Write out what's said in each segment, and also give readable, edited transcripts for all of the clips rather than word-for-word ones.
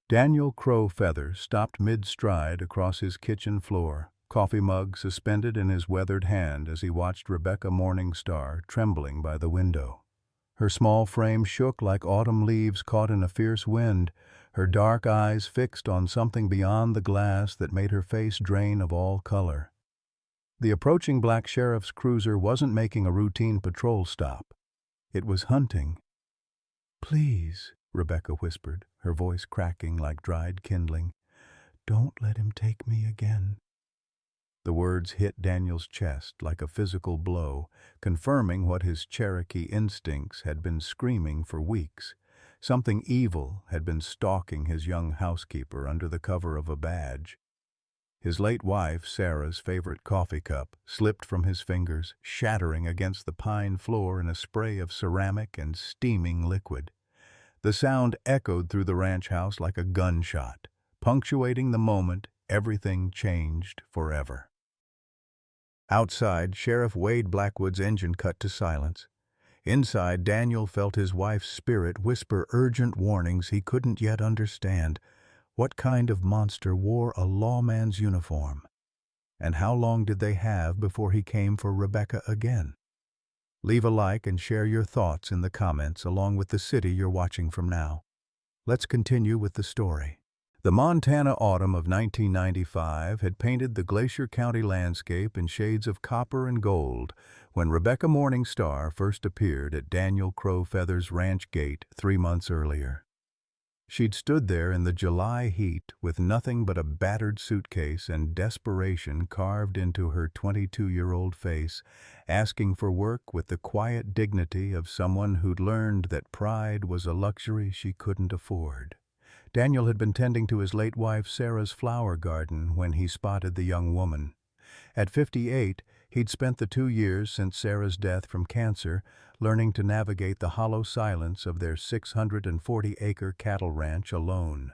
Daniel Crow Feathers stopped mid-stride across his kitchen floor, coffee mug suspended in his weathered hand as he watched Rebecca Morningstar trembling by the window. Her small frame shook like autumn leaves caught in a fierce wind, her dark eyes fixed on something beyond the glass that made her face drain of all color. The approaching black sheriff's cruiser wasn't making a routine patrol stop. It was hunting. "Please," Rebecca whispered, her voice cracking like dried kindling, "don't let him take me again." The words hit Daniel's chest like a physical blow, confirming what his Cherokee instincts had been screaming for weeks. Something evil had been stalking his young housekeeper under the cover of a badge. His late wife, Sarah's favorite coffee cup, slipped from his fingers, shattering against the pine floor in a spray of ceramic and steaming liquid. The sound echoed through the ranch house like a gunshot, punctuating the moment everything changed forever. Outside, Sheriff Wade Blackwood's engine cut to silence. Inside, Daniel felt his wife's spirit whisper urgent warnings he couldn't yet understand. What kind of monster wore a lawman's uniform? And how long did they have before he came for Rebecca again? Leave a like and share your thoughts in the comments along with the city you're watching from now. Let's continue with the story. The Montana autumn of 1995 had painted the Glacier County landscape in shades of copper and gold when Rebecca Morningstar first appeared at Daniel Crow Feathers' ranch gate 3 months earlier. She'd stood there in the July heat with nothing but a battered suitcase and desperation carved into her 22-year-old face, asking for work with the quiet dignity of someone who'd learned that pride was a luxury she couldn't afford. Daniel had been tending to his late wife Sarah's flower garden when he spotted the young woman. At 58, he'd spent the 2 years since Sarah's death from cancer learning to navigate the hollow silence of their 640-acre cattle ranch alone.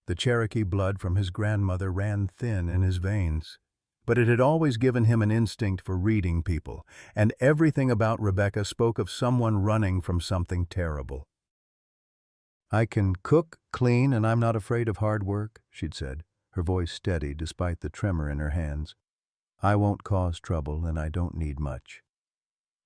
The Cherokee blood from his grandmother ran thin in his veins, but it had always given him an instinct for reading people, and everything about Rebecca spoke of someone running from something terrible. "I can cook, clean, and I'm not afraid of hard work," she'd said, her voice steady despite the tremor in her hands. "I won't cause trouble, and I don't need much."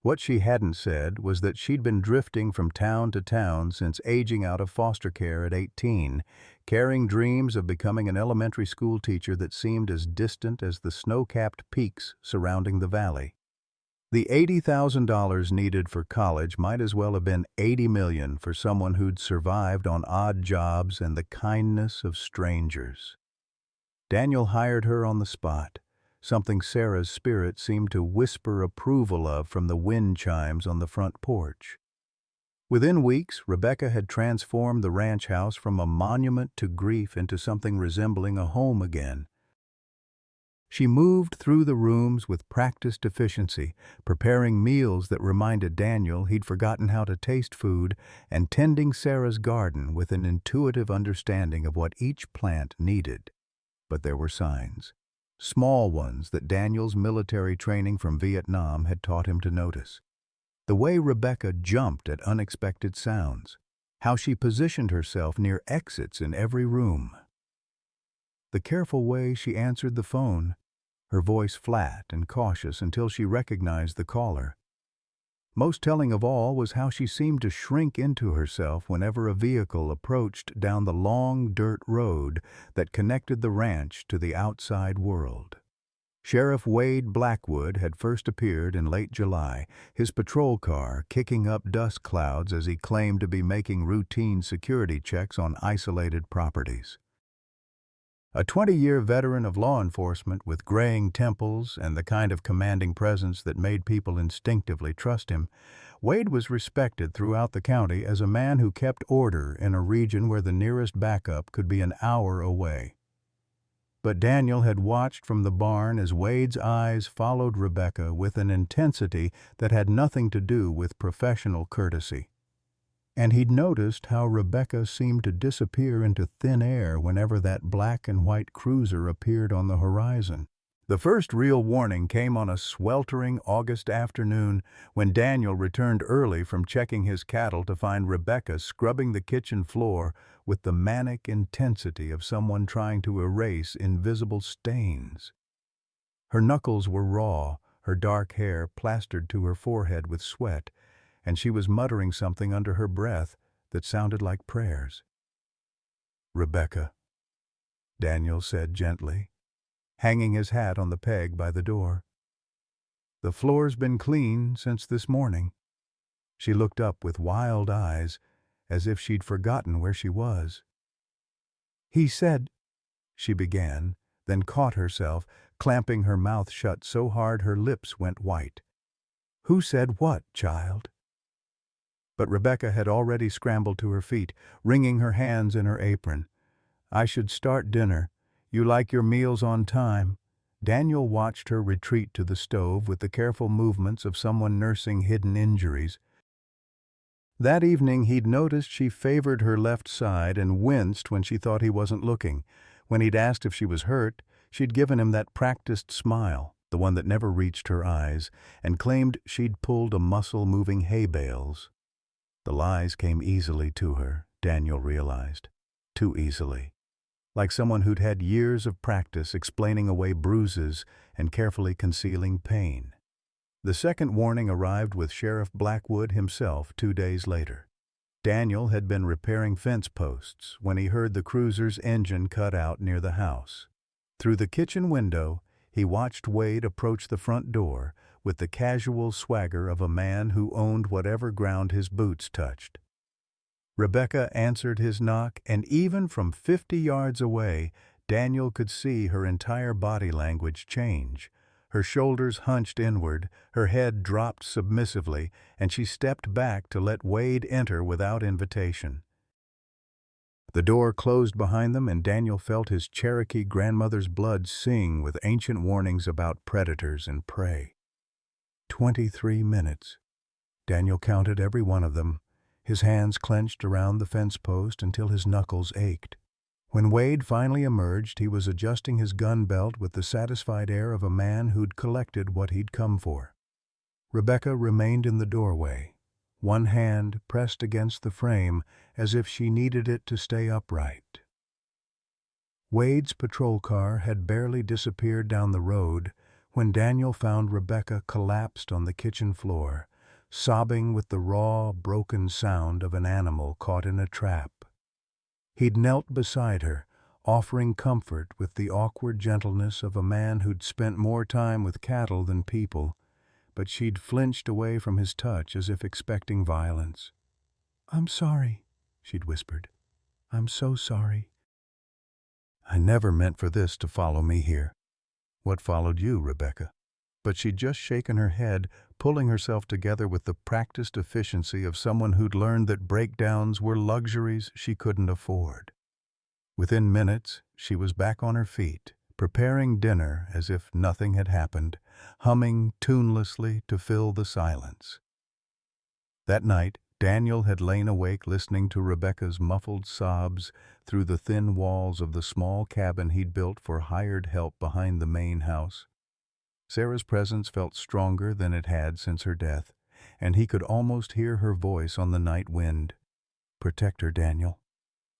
What she hadn't said was that she'd been drifting from town to town since aging out of foster care at 18, carrying dreams of becoming an elementary school teacher that seemed as distant as the snow-capped peaks surrounding the valley. The $80,000 needed for college might as well have been $80 million for someone who'd survived on odd jobs and the kindness of strangers. Daniel hired her on the spot, something Sarah's spirit seemed to whisper approval of from the wind chimes on the front porch. Within weeks, Rebecca had transformed the ranch house from a monument to grief into something resembling a home again. She moved through the rooms with practiced efficiency, preparing meals that reminded Daniel he'd forgotten how to taste food, and tending Sarah's garden with an intuitive understanding of what each plant needed. But there were signs. Small ones that Daniel's military training from Vietnam had taught him to notice. The way Rebecca jumped at unexpected sounds, how she positioned herself near exits in every room. The careful way she answered the phone, her voice flat and cautious until she recognized the caller. Most telling of all was how she seemed to shrink into herself whenever a vehicle approached down the long dirt road that connected the ranch to the outside world. Sheriff Wade Blackwood had first appeared in late July, his patrol car kicking up dust clouds as he claimed to be making routine security checks on isolated properties. A 20-year veteran of law enforcement with graying temples and the kind of commanding presence that made people instinctively trust him, Wade was respected throughout the county as a man who kept order in a region where the nearest backup could be an hour away. But Daniel had watched from the barn as Wade's eyes followed Rebecca with an intensity that had nothing to do with professional courtesy. And he'd noticed how Rebecca seemed to disappear into thin air whenever that black and white cruiser appeared on the horizon. The first real warning came on a sweltering August afternoon when Daniel returned early from checking his cattle to find Rebecca scrubbing the kitchen floor with the manic intensity of someone trying to erase invisible stains. Her knuckles were raw, her dark hair plastered to her forehead with sweat, and she was muttering something under her breath that sounded like prayers. "Rebecca," Daniel said gently, hanging his hat on the peg by the door. "The floor's been clean since this morning." She looked up with wild eyes, as if she'd forgotten where she was. "He said," she began, then caught herself, clamping her mouth shut so hard her lips went white. "Who said what, child?" But Rebecca had already scrambled to her feet, wringing her hands in her apron. "I should start dinner. You like your meals on time." Daniel watched her retreat to the stove with the careful movements of someone nursing hidden injuries. That evening he'd noticed she favored her left side and winced when she thought he wasn't looking. When he'd asked if she was hurt, she'd given him that practiced smile, the one that never reached her eyes, and claimed she'd pulled a muscle moving hay bales. The lies came easily to her, Daniel realized. Too easily. Like someone who'd had years of practice explaining away bruises and carefully concealing pain. The second warning arrived with Sheriff Blackwood himself 2 days later. Daniel had been repairing fence posts when he heard the cruiser's engine cut out near the house. Through the kitchen window, he watched Wade approach the front door with the casual swagger of a man who owned whatever ground his boots touched. Rebecca answered his knock, and even from 50 yards away, Daniel could see her entire body language change. Her shoulders hunched inward, her head dropped submissively, and she stepped back to let Wade enter without invitation. The door closed behind them, and Daniel felt his Cherokee grandmother's blood sing with ancient warnings about predators and prey. 23 minutes. Daniel counted every one of them, his hands clenched around the fence post until his knuckles ached. When Wade finally emerged, he was adjusting his gun belt with the satisfied air of a man who'd collected what he'd come for. Rebecca remained in the doorway, one hand pressed against the frame as if she needed it to stay upright. Wade's patrol car had barely disappeared down the road when Daniel found Rebecca collapsed on the kitchen floor, sobbing with the raw, broken sound of an animal caught in a trap. He'd knelt beside her, offering comfort with the awkward gentleness of a man who'd spent more time with cattle than people, but she'd flinched away from his touch as if expecting violence. "I'm sorry," she'd whispered. "I'm so sorry. I never meant for this to follow me here." "What followed you, Rebecca?" But she'd just shaken her head, pulling herself together with the practiced efficiency of someone who'd learned that breakdowns were luxuries she couldn't afford. Within minutes, she was back on her feet, preparing dinner as if nothing had happened, humming tunelessly to fill the silence. That night, Daniel had lain awake listening to Rebecca's muffled sobs through the thin walls of the small cabin he'd built for hired help behind the main house. Sarah's presence felt stronger than it had since her death, and he could almost hear her voice on the night wind. "Protect her, Daniel.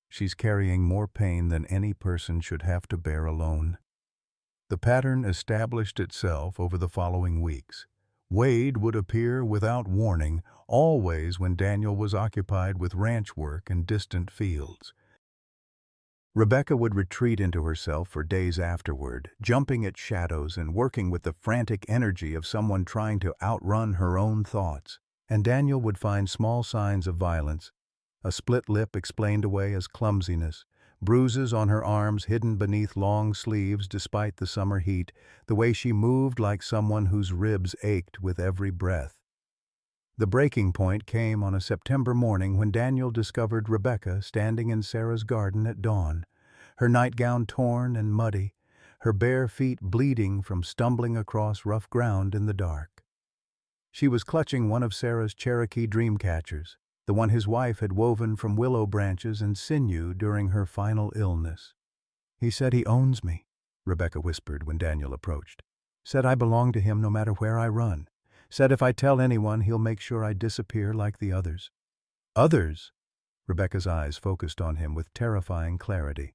She's carrying more pain than any person should have to bear alone." The pattern established itself over the following weeks. Wade would appear without warning, always when Daniel was occupied with ranch work and distant fields. Rebecca would retreat into herself for days afterward, jumping at shadows and working with the frantic energy of someone trying to outrun her own thoughts. And Daniel would find small signs of violence. A split lip explained away as clumsiness, bruises on her arms hidden beneath long sleeves despite the summer heat, the way she moved like someone whose ribs ached with every breath. The breaking point came on a September morning when Daniel discovered Rebecca standing in Sarah's garden at dawn, her nightgown torn and muddy, her bare feet bleeding from stumbling across rough ground in the dark. She was clutching one of Sarah's Cherokee dream catchers, the one his wife had woven from willow branches and sinew during her final illness. "He said he owns me," Rebecca whispered when Daniel approached. Said I belong to him no matter where I run. Said if I tell anyone, he'll make sure I disappear like the others. Others? Rebecca's eyes focused on him with terrifying clarity.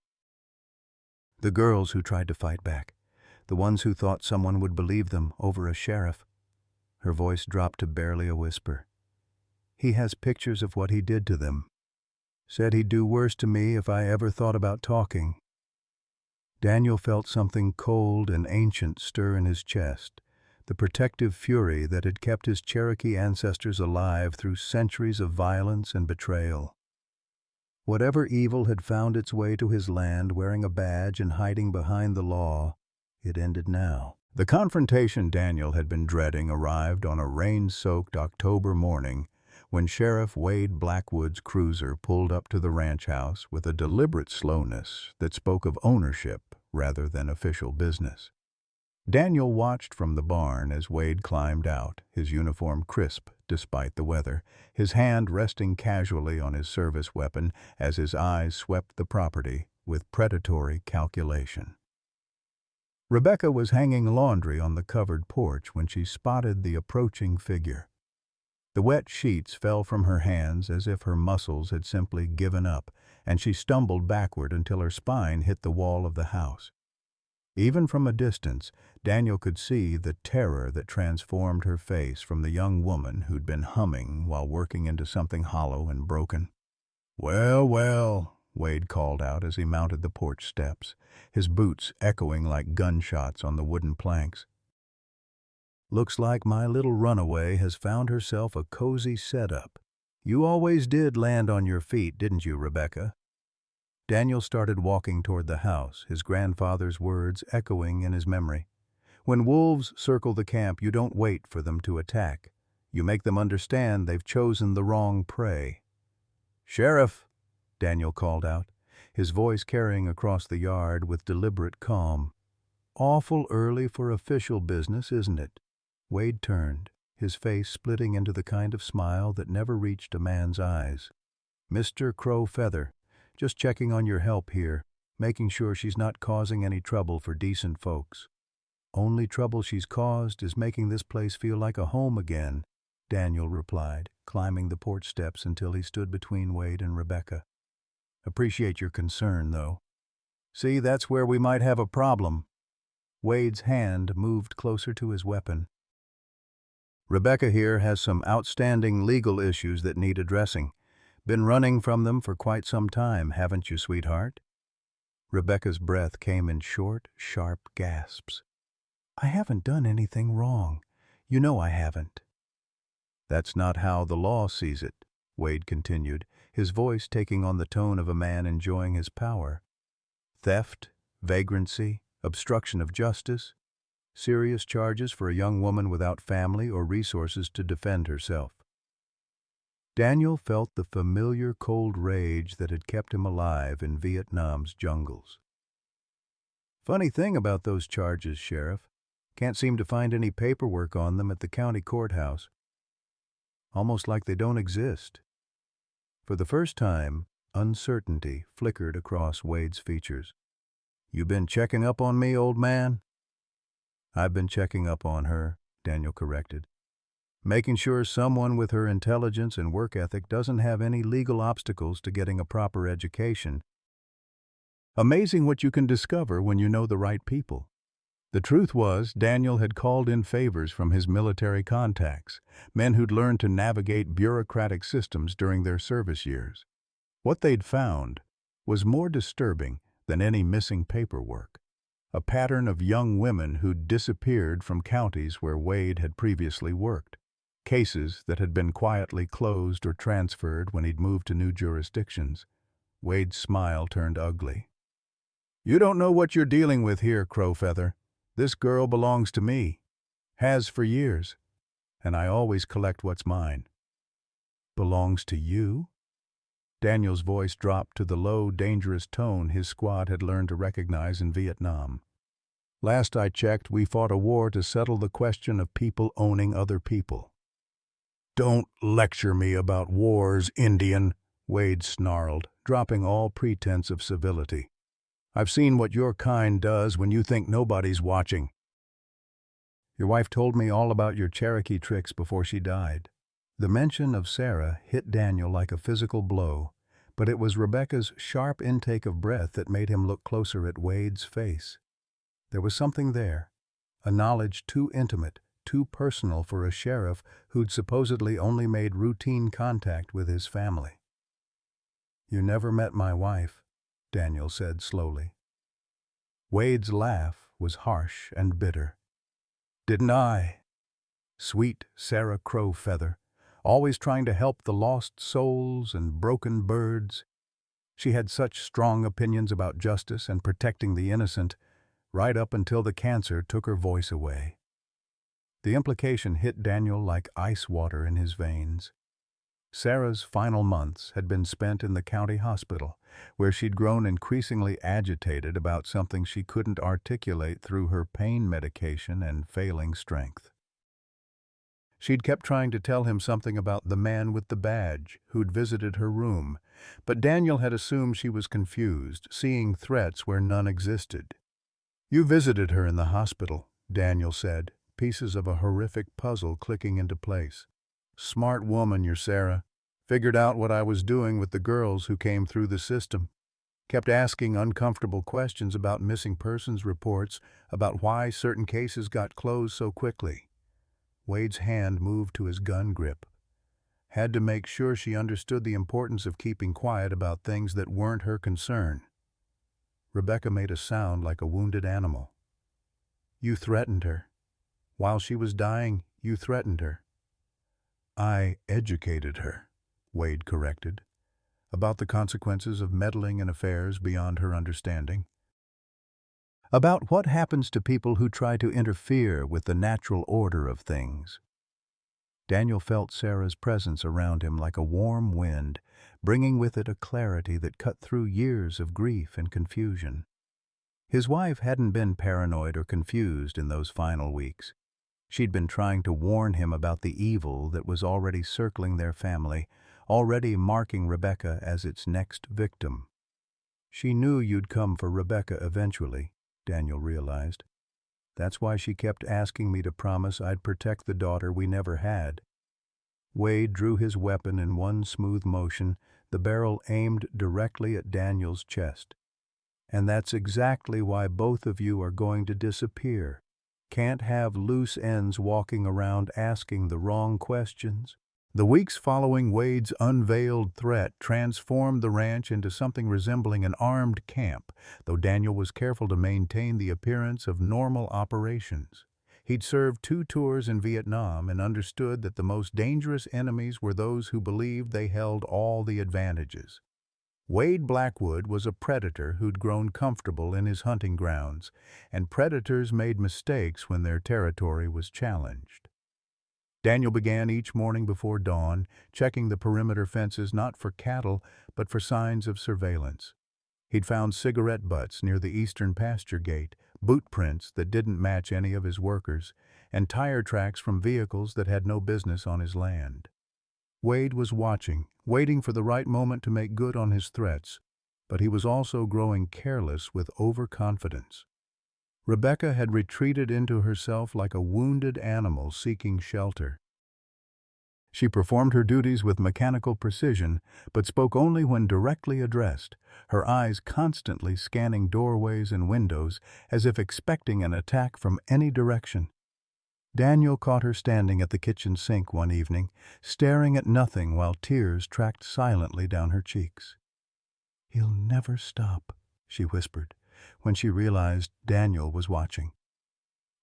The girls who tried to fight back. The ones who thought someone would believe them over a sheriff. Her voice dropped to barely a whisper. He has pictures of what he did to them. Said he'd do worse to me if I ever thought about talking. Daniel felt something cold and ancient stir in his chest, the protective fury that had kept his Cherokee ancestors alive through centuries of violence and betrayal. Whatever evil had found its way to his land wearing a badge and hiding behind the law, it ended now. The confrontation Daniel had been dreading arrived on a rain-soaked October morning when Sheriff Wade Blackwood's cruiser pulled up to the ranch house with a deliberate slowness that spoke of ownership rather than official business. Daniel watched from the barn as Wade climbed out, his uniform crisp despite the weather, his hand resting casually on his service weapon as his eyes swept the property with predatory calculation. Rebecca was hanging laundry on the covered porch when she spotted the approaching figure. The wet sheets fell from her hands as if her muscles had simply given up, and she stumbled backward until her spine hit the wall of the house. Even from a distance, Daniel could see the terror that transformed her face from the young woman who'd been humming while working into something hollow and broken. "Well, well," Wade called out as he mounted the porch steps, his boots echoing like gunshots on the wooden planks. "Looks like my little runaway has found herself a cozy setup. You always did land on your feet, didn't you, Rebecca?" Daniel started walking toward the house, his grandfather's words echoing in his memory. "When wolves circle the camp, you don't wait for them to attack. You make them understand they've chosen the wrong prey." "Sheriff," Daniel called out, his voice carrying across the yard with deliberate calm. "Awful early for official business, isn't it?" Wade turned, his face splitting into the kind of smile that never reached a man's eyes. "Mr. Crow Feather, just checking on your help here, making sure she's not causing any trouble for decent folks." "Only trouble she's caused is making this place feel like a home again," Daniel replied, climbing the porch steps until he stood between Wade and Rebecca. "Appreciate your concern, though. See, that's where we might have a problem." Wade's hand moved closer to his weapon. "Rebecca here has some outstanding legal issues that need addressing. Been running from them for quite some time, haven't you, sweetheart?" Rebecca's breath came in short, sharp gasps. "I haven't done anything wrong. You know I haven't." "That's not how the law sees it," Wade continued, his voice taking on the tone of a man enjoying his power. "Theft, vagrancy, obstruction of justice, serious charges for a young woman without family or resources to defend herself." Daniel felt the familiar cold rage that had kept him alive in Vietnam's jungles. "Funny thing about those charges, Sheriff. Can't seem to find any paperwork on them at the county courthouse. Almost like they don't exist." For the first time, uncertainty flickered across Wade's features. "You been checking up on me, old man?" "I've been checking up on her," Daniel corrected. "Making sure someone with her intelligence and work ethic doesn't have any legal obstacles to getting a proper education. Amazing what you can discover when you know the right people." The truth was, Daniel had called in favors from his military contacts, men who'd learned to navigate bureaucratic systems during their service years. What they'd found was more disturbing than any missing paperwork. A pattern of young women who'd disappeared from counties where Wade had previously worked. Cases that had been quietly closed or transferred when he'd moved to new jurisdictions. Wade's smile turned ugly. "You don't know what you're dealing with here, Crowfeather. This girl belongs to me. Has for years. And I always collect what's mine." "Belongs to you?" Daniel's voice dropped to the low, dangerous tone his squad had learned to recognize in Vietnam. "Last I checked, we fought a war to settle the question of people owning other people." "Don't lecture me about wars, Indian," Wade snarled, dropping all pretense of civility. I've seen what your kind does when you think nobody's watching. Your wife told me all about your Cherokee tricks before she died. The mention of Sarah hit Daniel like a physical blow, but it was Rebecca's sharp intake of breath that made him look closer at Wade's face. There was something there, a knowledge too intimate, too personal for a sheriff who'd supposedly only made routine contact with his family. "You never met my wife," Daniel said slowly. Wade's laugh was harsh and bitter. "Didn't I? Sweet Sarah Crowfeather, always trying to help the lost souls and broken birds. She had such strong opinions about justice and protecting the innocent, right up until the cancer took her voice away." The implication hit Daniel like ice water in his veins. Sarah's final months had been spent in the county hospital, where she'd grown increasingly agitated about something she couldn't articulate through her pain medication and failing strength. She'd kept trying to tell him something about the man with the badge who'd visited her room, but Daniel had assumed she was confused, seeing threats where none existed. "You visited her in the hospital," Daniel said, pieces of a horrific puzzle clicking into place. "Smart woman, you're Sarah. Figured out what I was doing with the girls who came through the system. Kept asking uncomfortable questions about missing persons reports, about why certain cases got closed so quickly." Wade's hand moved to his gun grip. Had to make sure she understood the importance of keeping quiet about things that weren't her concern. Rebecca made a sound like a wounded animal. "You threatened her. While she was dying, you threatened her." "I educated her," Wade corrected, "about the consequences of meddling in affairs beyond her understanding. About what happens to people who try to interfere with the natural order of things." Daniel felt Sarah's presence around him like a warm wind, bringing with it a clarity that cut through years of grief and confusion. His wife hadn't been paranoid or confused in those final weeks. She'd been trying to warn him about the evil that was already circling their family, already marking Rebecca as its next victim. "She knew you'd come for Rebecca eventually," Daniel realized. "That's why she kept asking me to promise I'd protect the daughter we never had." Wade drew his weapon in one smooth motion, the barrel aimed directly at Daniel's chest. "And that's exactly why both of you are going to disappear. Can't have loose ends walking around asking the wrong questions." The weeks following Wade's unveiled threat transformed the ranch into something resembling an armed camp, though Daniel was careful to maintain the appearance of normal operations. He'd served 2 tours in Vietnam and understood that the most dangerous enemies were those who believed they held all the advantages. Wade Blackwood was a predator who'd grown comfortable in his hunting grounds, and predators made mistakes when their territory was challenged. Daniel began each morning before dawn, checking the perimeter fences not for cattle, but for signs of surveillance. He'd found cigarette butts near the eastern pasture gate, boot prints that didn't match any of his workers, and tire tracks from vehicles that had no business on his land. Wade was watching, waiting for the right moment to make good on his threats, but he was also growing careless with overconfidence. Rebecca had retreated into herself like a wounded animal seeking shelter. She performed her duties with mechanical precision, but spoke only when directly addressed, her eyes constantly scanning doorways and windows as if expecting an attack from any direction. Daniel caught her standing at the kitchen sink one evening, staring at nothing while tears tracked silently down her cheeks. "He'll never stop," she whispered, when she realized Daniel was watching.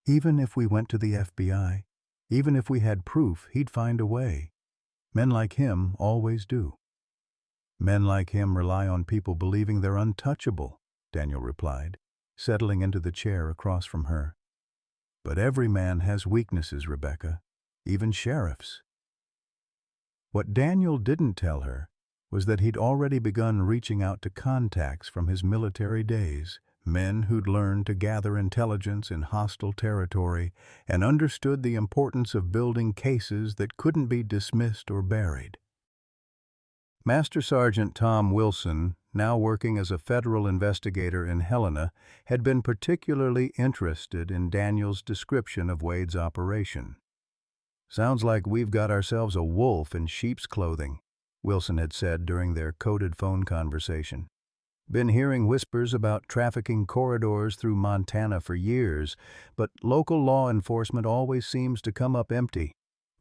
"Even if we went to the FBI, even if we had proof, he'd find a way. Men like him always do." "Men like him rely on people believing they're untouchable," Daniel replied, settling into the chair across from her. "But every man has weaknesses, Rebecca, even sheriffs." What Daniel didn't tell her was that he'd already begun reaching out to contacts from his military days, men who'd learned to gather intelligence in hostile territory and understood the importance of building cases that couldn't be dismissed or buried. Master Sergeant Tom Wilson, now working as a federal investigator in Helena, had been particularly interested in Daniel's description of Wade's operation. "Sounds like we've got ourselves a wolf in sheep's clothing," Wilson had said during their coded phone conversation. "Been hearing whispers about trafficking corridors through Montana for years, but local law enforcement always seems to come up empty.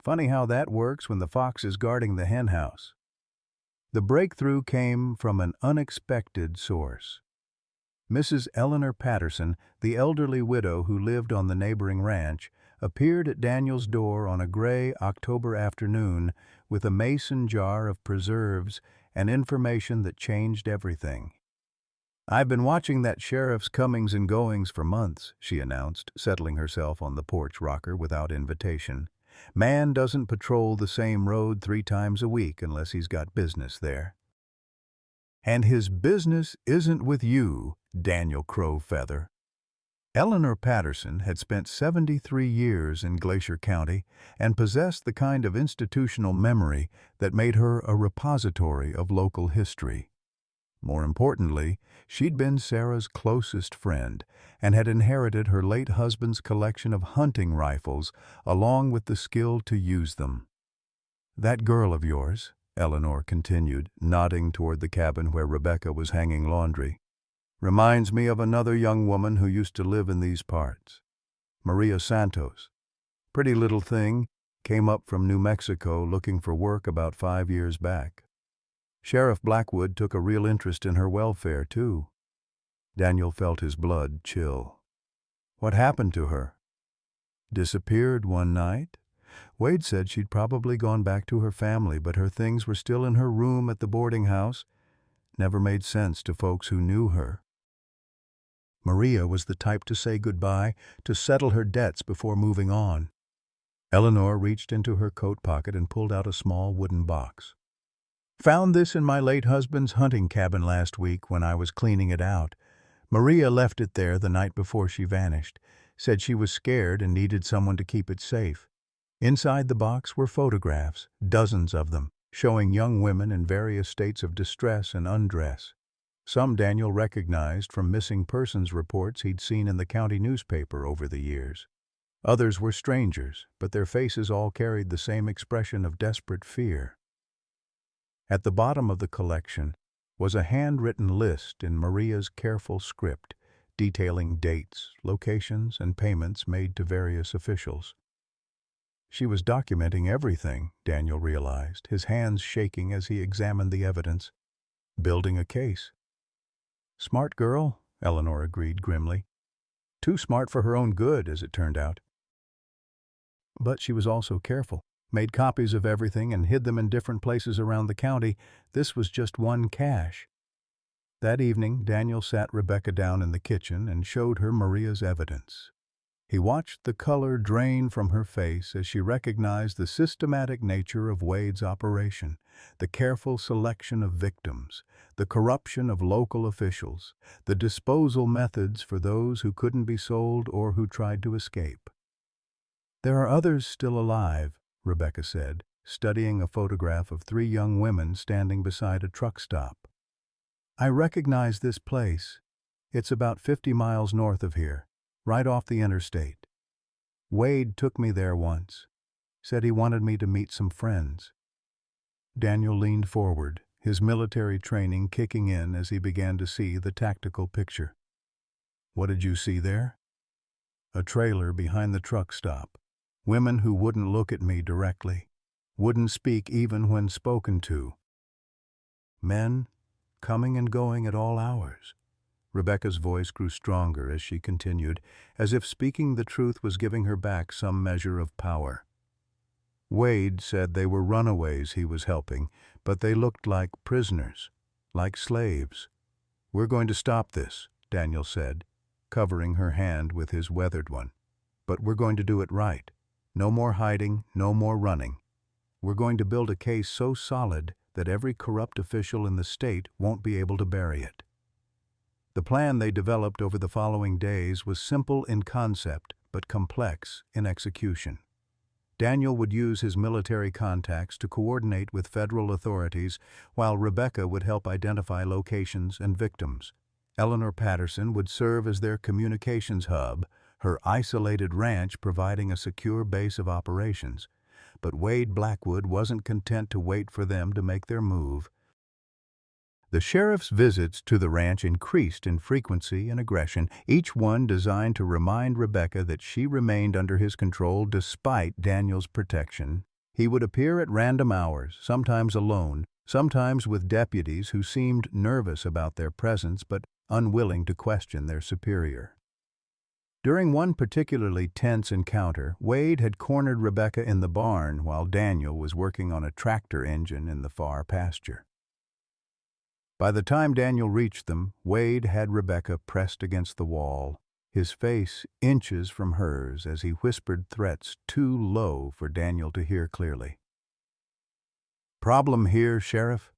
Funny how that works when the fox is guarding the henhouse." The breakthrough came from an unexpected source. Mrs. Eleanor Patterson, the elderly widow who lived on the neighboring ranch, appeared at Daniel's door on a gray October afternoon with a mason jar of preserves and information that changed everything. "I've been watching that sheriff's comings and goings for months," she announced, settling herself on the porch rocker without invitation. "Man doesn't patrol the same road 3 times a week unless he's got business there." "And his business isn't with you, Daniel Crowfeather." Eleanor Patterson had spent 73 years in Glacier County and possessed the kind of institutional memory that made her a repository of local history. More importantly, she'd been Sarah's closest friend and had inherited her late husband's collection of hunting rifles along with the skill to use them. "That girl of yours," Eleanor continued, nodding toward the cabin where Rebecca was hanging laundry, "reminds me of another young woman who used to live in these parts. Maria Santos. Pretty little thing, came up from New Mexico looking for work about 5 years back. Sheriff Blackwood took a real interest in her welfare, too." Daniel felt his blood chill. "What happened to her?" "Disappeared one night. Wade said she'd probably gone back to her family, but her things were still in her room at the boarding house. Never made sense to folks who knew her." Maria was the type to say goodbye, to settle her debts before moving on. Eleanor reached into her coat pocket and pulled out a small wooden box. "Found this in my late husband's hunting cabin last week when I was cleaning it out. Maria left it there the night before she vanished. Said she was scared and needed someone to keep it safe. Inside the box were photographs, dozens of them, showing young women in various states of distress and undress. Some Daniel recognized from missing persons reports he'd seen in the county newspaper over the years. Others were strangers, but their faces all carried the same expression of desperate fear. At the bottom of the collection was a handwritten list in Maria's careful script, detailing dates, locations, and payments made to various officials. She was documenting everything, Daniel realized, his hands shaking as he examined the evidence. Building a case. "Smart girl," Eleanor agreed grimly. "Too smart for her own good, as it turned out." But she was also careful. Made copies of everything and hid them in different places around the county. This was just one cache. That evening, Daniel sat Rebecca down in the kitchen and showed her Maria's evidence. He watched the color drain from her face as she recognized the systematic nature of Wade's operation, the careful selection of victims, the corruption of local officials, the disposal methods for those who couldn't be sold or who tried to escape. "There are others still alive," Rebecca said, studying a photograph of 3 young women standing beside a truck stop. "I recognize this place. It's about 50 miles north of here, right off the interstate. Wade took me there once. Said he wanted me to meet some friends." Daniel leaned forward, his military training kicking in as he began to see the tactical picture. "What did you see there?" "A trailer behind the truck stop. Women who wouldn't look at me directly, wouldn't speak even when spoken to. Men coming and going at all hours." Rebecca's voice grew stronger as she continued, as if speaking the truth was giving her back some measure of power. "Wade said they were runaways he was helping, but they looked like prisoners, like slaves. We're going to stop this," Daniel said, covering her hand with his weathered one. "But we're going to do it right. No more hiding, no more running. We're going to build a case so solid that every corrupt official in the state won't be able to bury it." The plan they developed over the following days was simple in concept but complex in execution. Daniel would use his military contacts to coordinate with federal authorities, while Rebecca would help identify locations and victims. Eleanor Patterson would serve as their communications hub, her isolated ranch providing a secure base of operations. But Wade Blackwood wasn't content to wait for them to make their move. The sheriff's visits to the ranch increased in frequency and aggression, each one designed to remind Rebecca that she remained under his control despite Daniel's protection. He would appear at random hours, sometimes alone, sometimes with deputies who seemed nervous about their presence but unwilling to question their superior. During one particularly tense encounter, Wade had cornered Rebecca in the barn while Daniel was working on a tractor engine in the far pasture. By the time Daniel reached them, Wade had Rebecca pressed against the wall, his face inches from hers as he whispered threats too low for Daniel to hear clearly. "Problem here, Sheriff?"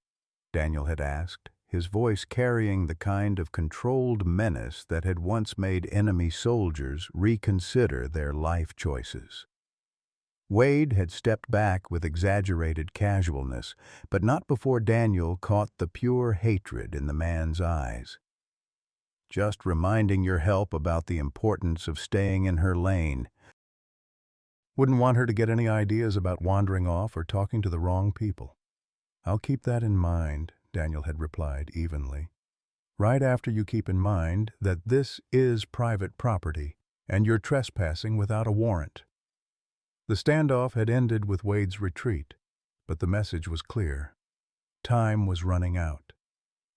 Daniel had asked, his voice carrying the kind of controlled menace that had once made enemy soldiers reconsider their life choices. Wade had stepped back with exaggerated casualness, but not before Daniel caught the pure hatred in the man's eyes. "Just reminding your help about the importance of staying in her lane. Wouldn't want her to get any ideas about wandering off or talking to the wrong people." "I'll keep that in mind," Daniel had replied evenly. "Right after you keep in mind that this is private property and you're trespassing without a warrant." The standoff had ended with Wade's retreat, but the message was clear. Time was running out.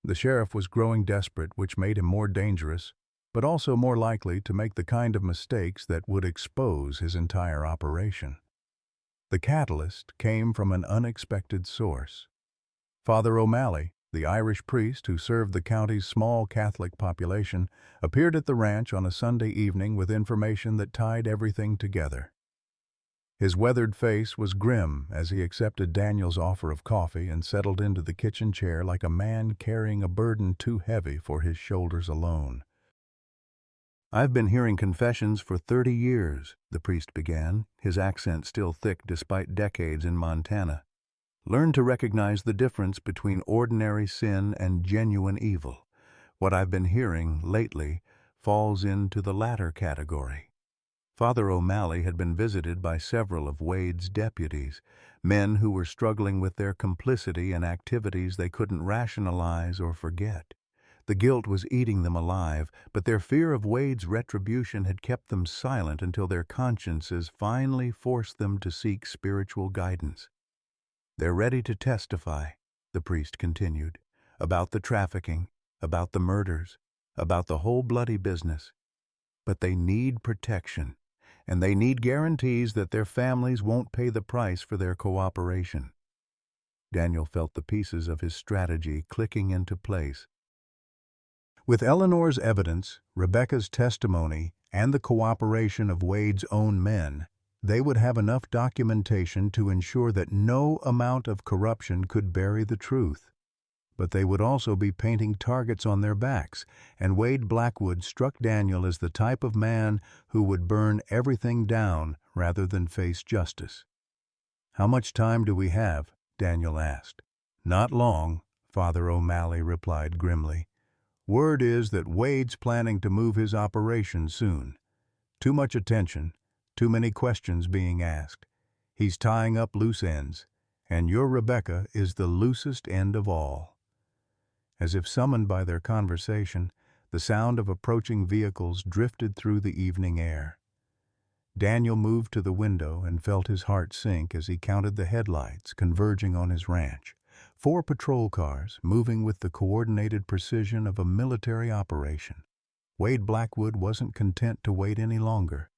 The sheriff was growing desperate, which made him more dangerous, but also more likely to make the kind of mistakes that would expose his entire operation. The catalyst came from an unexpected source. Father O'Malley, the Irish priest who served the county's small Catholic population, appeared at the ranch on a Sunday evening with information that tied everything together. His weathered face was grim as he accepted Daniel's offer of coffee and settled into the kitchen chair like a man carrying a burden too heavy for his shoulders alone. "I've been hearing confessions for 30 years, the priest began, his accent still thick despite decades in Montana. "Learn to recognize the difference between ordinary sin and genuine evil. What I've been hearing lately falls into the latter category." Father O'Malley had been visited by several of Wade's deputies, men who were struggling with their complicity in activities they couldn't rationalize or forget. The guilt was eating them alive, but their fear of Wade's retribution had kept them silent until their consciences finally forced them to seek spiritual guidance. "They're ready to testify," the priest continued, "about the trafficking, about the murders, about the whole bloody business. But they need protection. And they need guarantees that their families won't pay the price for their cooperation." Daniel felt the pieces of his strategy clicking into place. With Eleanor's evidence, Rebecca's testimony, and the cooperation of Wade's own men, they would have enough documentation to ensure that no amount of corruption could bury the truth. But they would also be painting targets on their backs, and Wade Blackwood struck Daniel as the type of man who would burn everything down rather than face justice. "How much time do we have?" Daniel asked. "Not long," Father O'Malley replied grimly. "Word is that Wade's planning to move his operation soon. Too much attention, too many questions being asked. He's tying up loose ends, and your Rebecca is the loosest end of all." As if summoned by their conversation, the sound of approaching vehicles drifted through the evening air. Daniel moved to the window and felt his heart sink as he counted the headlights converging on his ranch. 4 patrol cars moving with the coordinated precision of a military operation. Wade Blackwood wasn't content to wait any longer.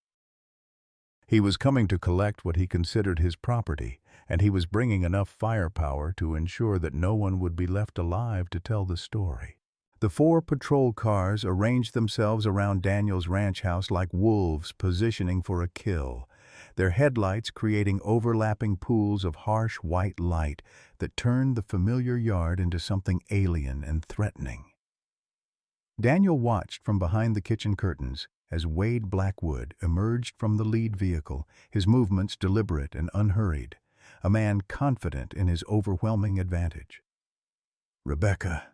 He was coming to collect what he considered his property, and he was bringing enough firepower to ensure that no one would be left alive to tell the story. The 4 patrol cars arranged themselves around Daniel's ranch house like wolves positioning for a kill, their headlights creating overlapping pools of harsh white light that turned the familiar yard into something alien and threatening. Daniel watched from behind the kitchen curtains as Wade Blackwood emerged from the lead vehicle, his movements deliberate and unhurried, a man confident in his overwhelming advantage. "Rebecca,"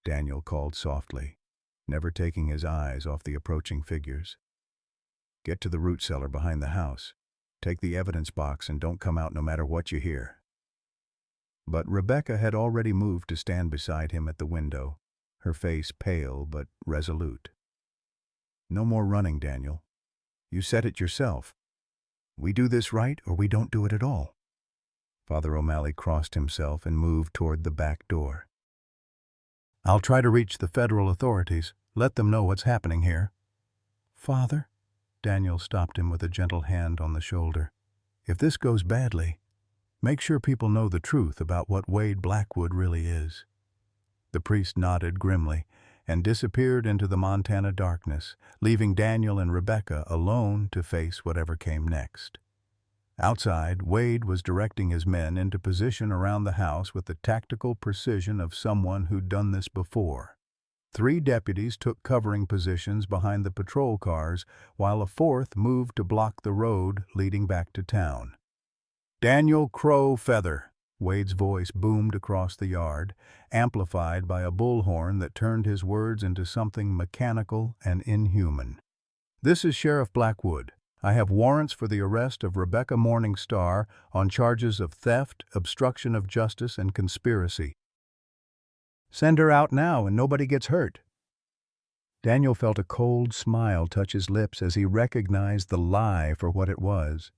Daniel called softly, never taking his eyes off the approaching figures. "Get to the root cellar behind the house. Take the evidence box and don't come out no matter what you hear." But Rebecca had already moved to stand beside him at the window, her face pale but resolute. "No more running, Daniel. You said it yourself. We do this right or we don't do it at all." Father O'Malley crossed himself and moved toward the back door. "I'll try to reach the federal authorities, let them know what's happening here." "Father," Daniel stopped him with a gentle hand on the shoulder, "if this goes badly, make sure people know the truth about what Wade Blackwood really is." The priest nodded grimly and disappeared into the Montana darkness, leaving Daniel and Rebecca alone to face whatever came next. Outside, Wade was directing his men into position around the house with the tactical precision of someone who'd done this before. 3 deputies took covering positions behind the patrol cars, while a 4th moved to block the road leading back to town. "Daniel Crow Feather," Wade's voice boomed across the yard, amplified by a bullhorn that turned his words into something mechanical and inhuman. "This is Sheriff Blackwood. I have warrants for the arrest of Rebecca Morningstar on charges of theft, obstruction of justice, and conspiracy. Send her out now and nobody gets hurt." Daniel felt a cold smile touch his lips as he recognized the lie for what it was.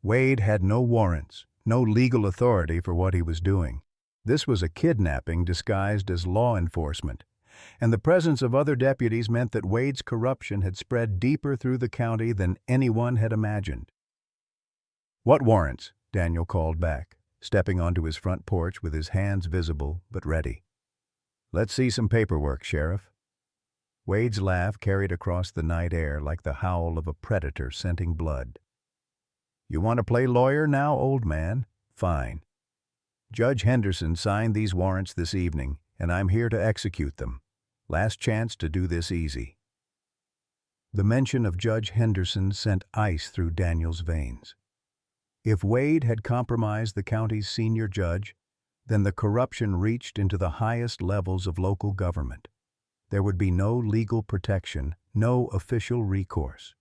Wade had no warrants, no legal authority for what he was doing. This was a kidnapping disguised as law enforcement, and the presence of other deputies meant that Wade's corruption had spread deeper through the county than anyone had imagined. "What warrants?" Daniel called back, stepping onto his front porch with his hands visible but ready. "Let's see some paperwork, Sheriff." Wade's laugh carried across the night air like the howl of a predator scenting blood. "You want to play lawyer now, old man? Fine. Judge Henderson signed these warrants this evening, and I'm here to execute them. Last chance to do this easy." The mention of Judge Henderson sent ice through Daniel's veins. If Wade had compromised the county's senior judge, then the corruption reached into the highest levels of local government. There would be no legal protection, no official recourse.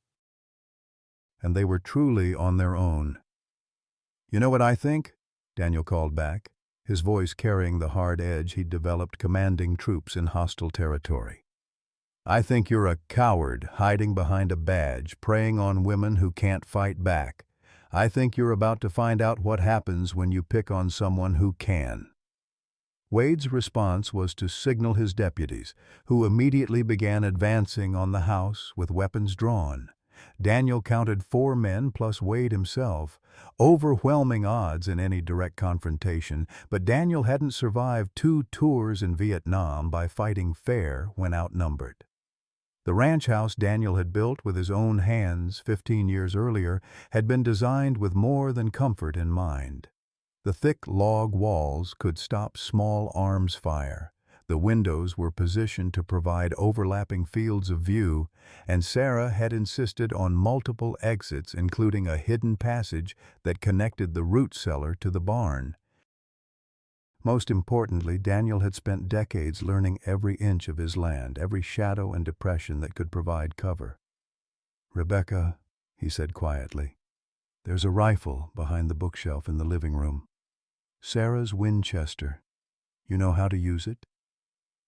And they were truly on their own. "You know what I think?" Daniel called back, his voice carrying the hard edge he'd developed commanding troops in hostile territory. "I think you're a coward hiding behind a badge, preying on women who can't fight back. I think you're about to find out what happens when you pick on someone who can." Wade's response was to signal his deputies, who immediately began advancing on the house with weapons drawn. Daniel counted 4 men plus Wade himself. Overwhelming odds in any direct confrontation, but Daniel hadn't survived 2 tours in Vietnam by fighting fair when outnumbered. The ranch house Daniel had built with his own hands 15 years earlier had been designed with more than comfort in mind. The thick log walls could stop small arms fire. The windows were positioned to provide overlapping fields of view, and Sarah had insisted on multiple exits, including a hidden passage that connected the root cellar to the barn. Most importantly, Daniel had spent decades learning every inch of his land, every shadow and depression that could provide cover. "Rebecca," he said quietly, "there's a rifle behind the bookshelf in the living room. Sarah's Winchester. You know how to use it?"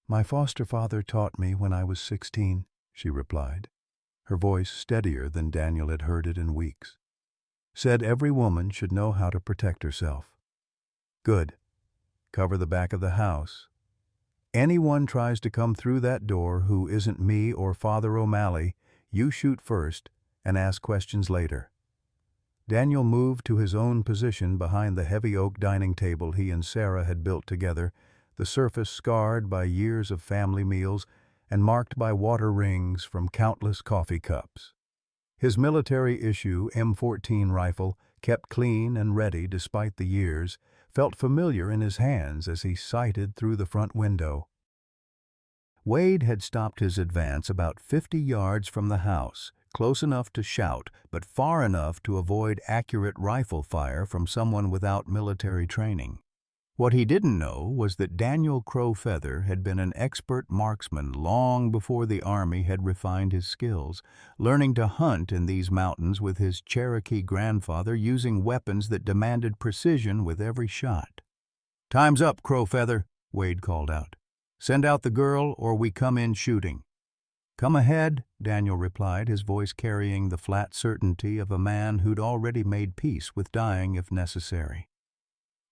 "My foster father taught me when I was 16, she replied, her voice steadier than Daniel had heard it in weeks. "Said every woman should know how to protect herself." "Good. Cover the back of the house. Anyone tries to come through that door who isn't me or Father O'Malley, you shoot first and ask questions later." Daniel moved to his own position behind the heavy oak dining table he and Sarah had built together, the surface scarred by years of family meals and marked by water rings from countless coffee cups. His military-issue M14 rifle, kept clean and ready despite the years, felt familiar in his hands as he sighted through the front window. Wade had stopped his advance about 50 yards from the house, close enough to shout, but far enough to avoid accurate rifle fire from someone without military training. What he didn't know was that Daniel Crowfeather had been an expert marksman long before the Army had refined his skills, learning to hunt in these mountains with his Cherokee grandfather using weapons that demanded precision with every shot. "Time's up, Crowfeather," Wade called out. "Send out the girl or we come in shooting." "Come ahead," Daniel replied, his voice carrying the flat certainty of a man who'd already made peace with dying if necessary.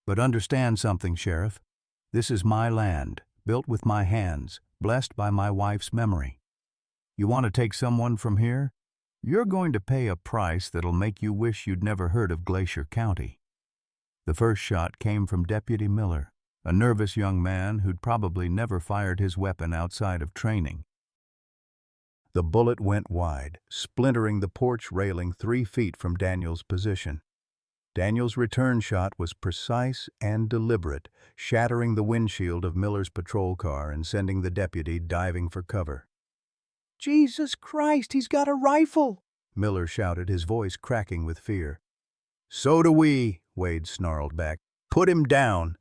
"But understand something, Sheriff. This is my land, built with my hands, blessed by my wife's memory. You want to take someone from here? You're going to pay a price that'll make you wish you'd never heard of Glacier County." The first shot came from Deputy Miller, a nervous young man who'd probably never fired his weapon outside of training. The bullet went wide, splintering the porch railing 3 feet from Daniel's position. Daniel's return shot was precise and deliberate, shattering the windshield of Miller's patrol car and sending the deputy diving for cover. "Jesus Christ, he's got a rifle!" Miller shouted, his voice cracking with fear. "So do we," Wade snarled back. "Put him down."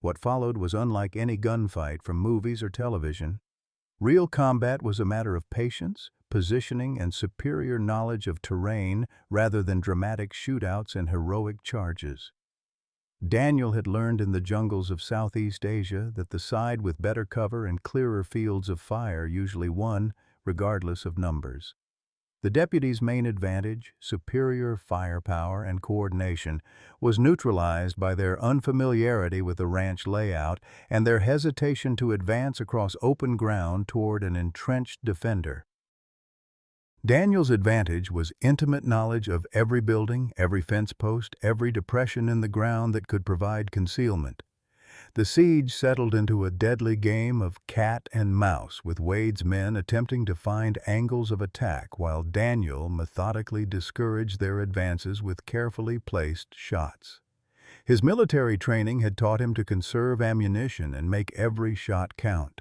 What followed was unlike any gunfight from movies or television. Real combat was a matter of patience, positioning, and superior knowledge of terrain rather than dramatic shootouts and heroic charges. Daniel had learned in the jungles of Southeast Asia that the side with better cover and clearer fields of fire usually won, regardless of numbers. The deputy's main advantage, superior firepower and coordination, was neutralized by their unfamiliarity with the ranch layout and their hesitation to advance across open ground toward an entrenched defender. Daniel's advantage was intimate knowledge of every building, every fence post, every depression in the ground that could provide concealment. The siege settled into a deadly game of cat and mouse, with Wade's men attempting to find angles of attack while Daniel methodically discouraged their advances with carefully placed shots. His military training had taught him to conserve ammunition and make every shot count,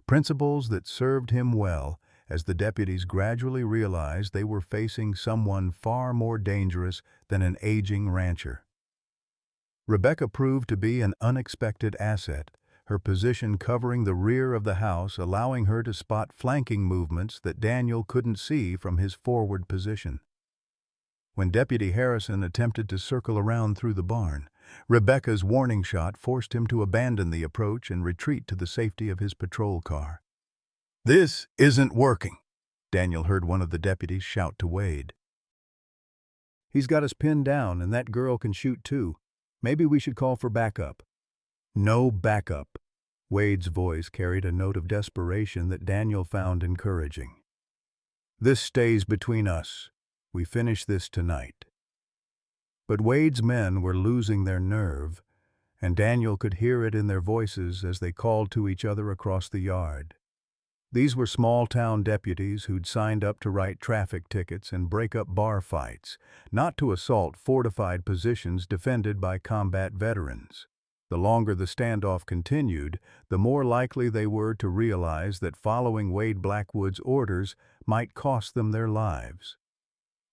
principles that served him well as the deputies gradually realized they were facing someone far more dangerous than an aging rancher. Rebecca proved to be an unexpected asset, her position covering the rear of the house, allowing her to spot flanking movements that Daniel couldn't see from his forward position. When Deputy Harrison attempted to circle around through the barn, Rebecca's warning shot forced him to abandon the approach and retreat to the safety of his patrol car. "This isn't working," Daniel heard one of the deputies shout to Wade. "He's got us pinned down, and that girl can shoot too. Maybe we should call for backup." "No backup." Wade's voice carried a note of desperation that Daniel found encouraging. "This stays between us. We finish this tonight." But Wade's men were losing their nerve, and Daniel could hear it in their voices as they called to each other across the yard. These were small-town deputies who'd signed up to write traffic tickets and break up bar fights, not to assault fortified positions defended by combat veterans. The longer the standoff continued, the more likely they were to realize that following Wade Blackwood's orders might cost them their lives.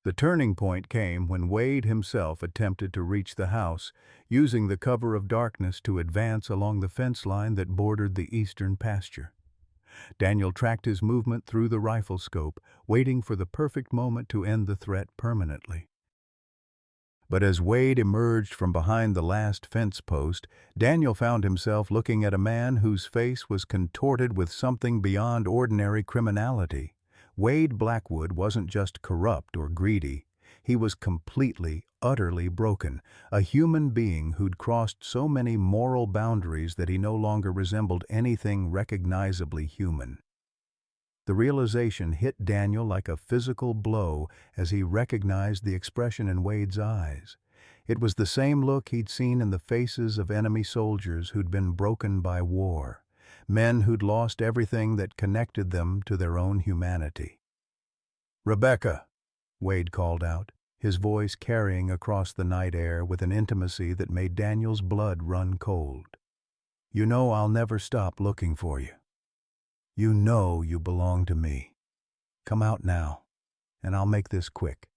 The turning point came when Wade himself attempted to reach the house, using the cover of darkness to advance along the fence line that bordered the eastern pasture. Daniel tracked his movement through the rifle scope, waiting for the perfect moment to end the threat permanently. But as Wade emerged from behind the last fence post, Daniel found himself looking at a man whose face was contorted with something beyond ordinary criminality. Wade Blackwood wasn't just corrupt or greedy. He was completely, utterly broken, a human being who'd crossed so many moral boundaries that he no longer resembled anything recognizably human. The realization hit Daniel like a physical blow as he recognized the expression in Wade's eyes. It was the same look he'd seen in the faces of enemy soldiers who'd been broken by war, men who'd lost everything that connected them to their own humanity. "Rebecca," Wade called out, his voice carrying across the night air with an intimacy that made Daniel's blood run cold. "You know I'll never stop looking for you." You know you belong to me. Come out now, and I'll make this quick."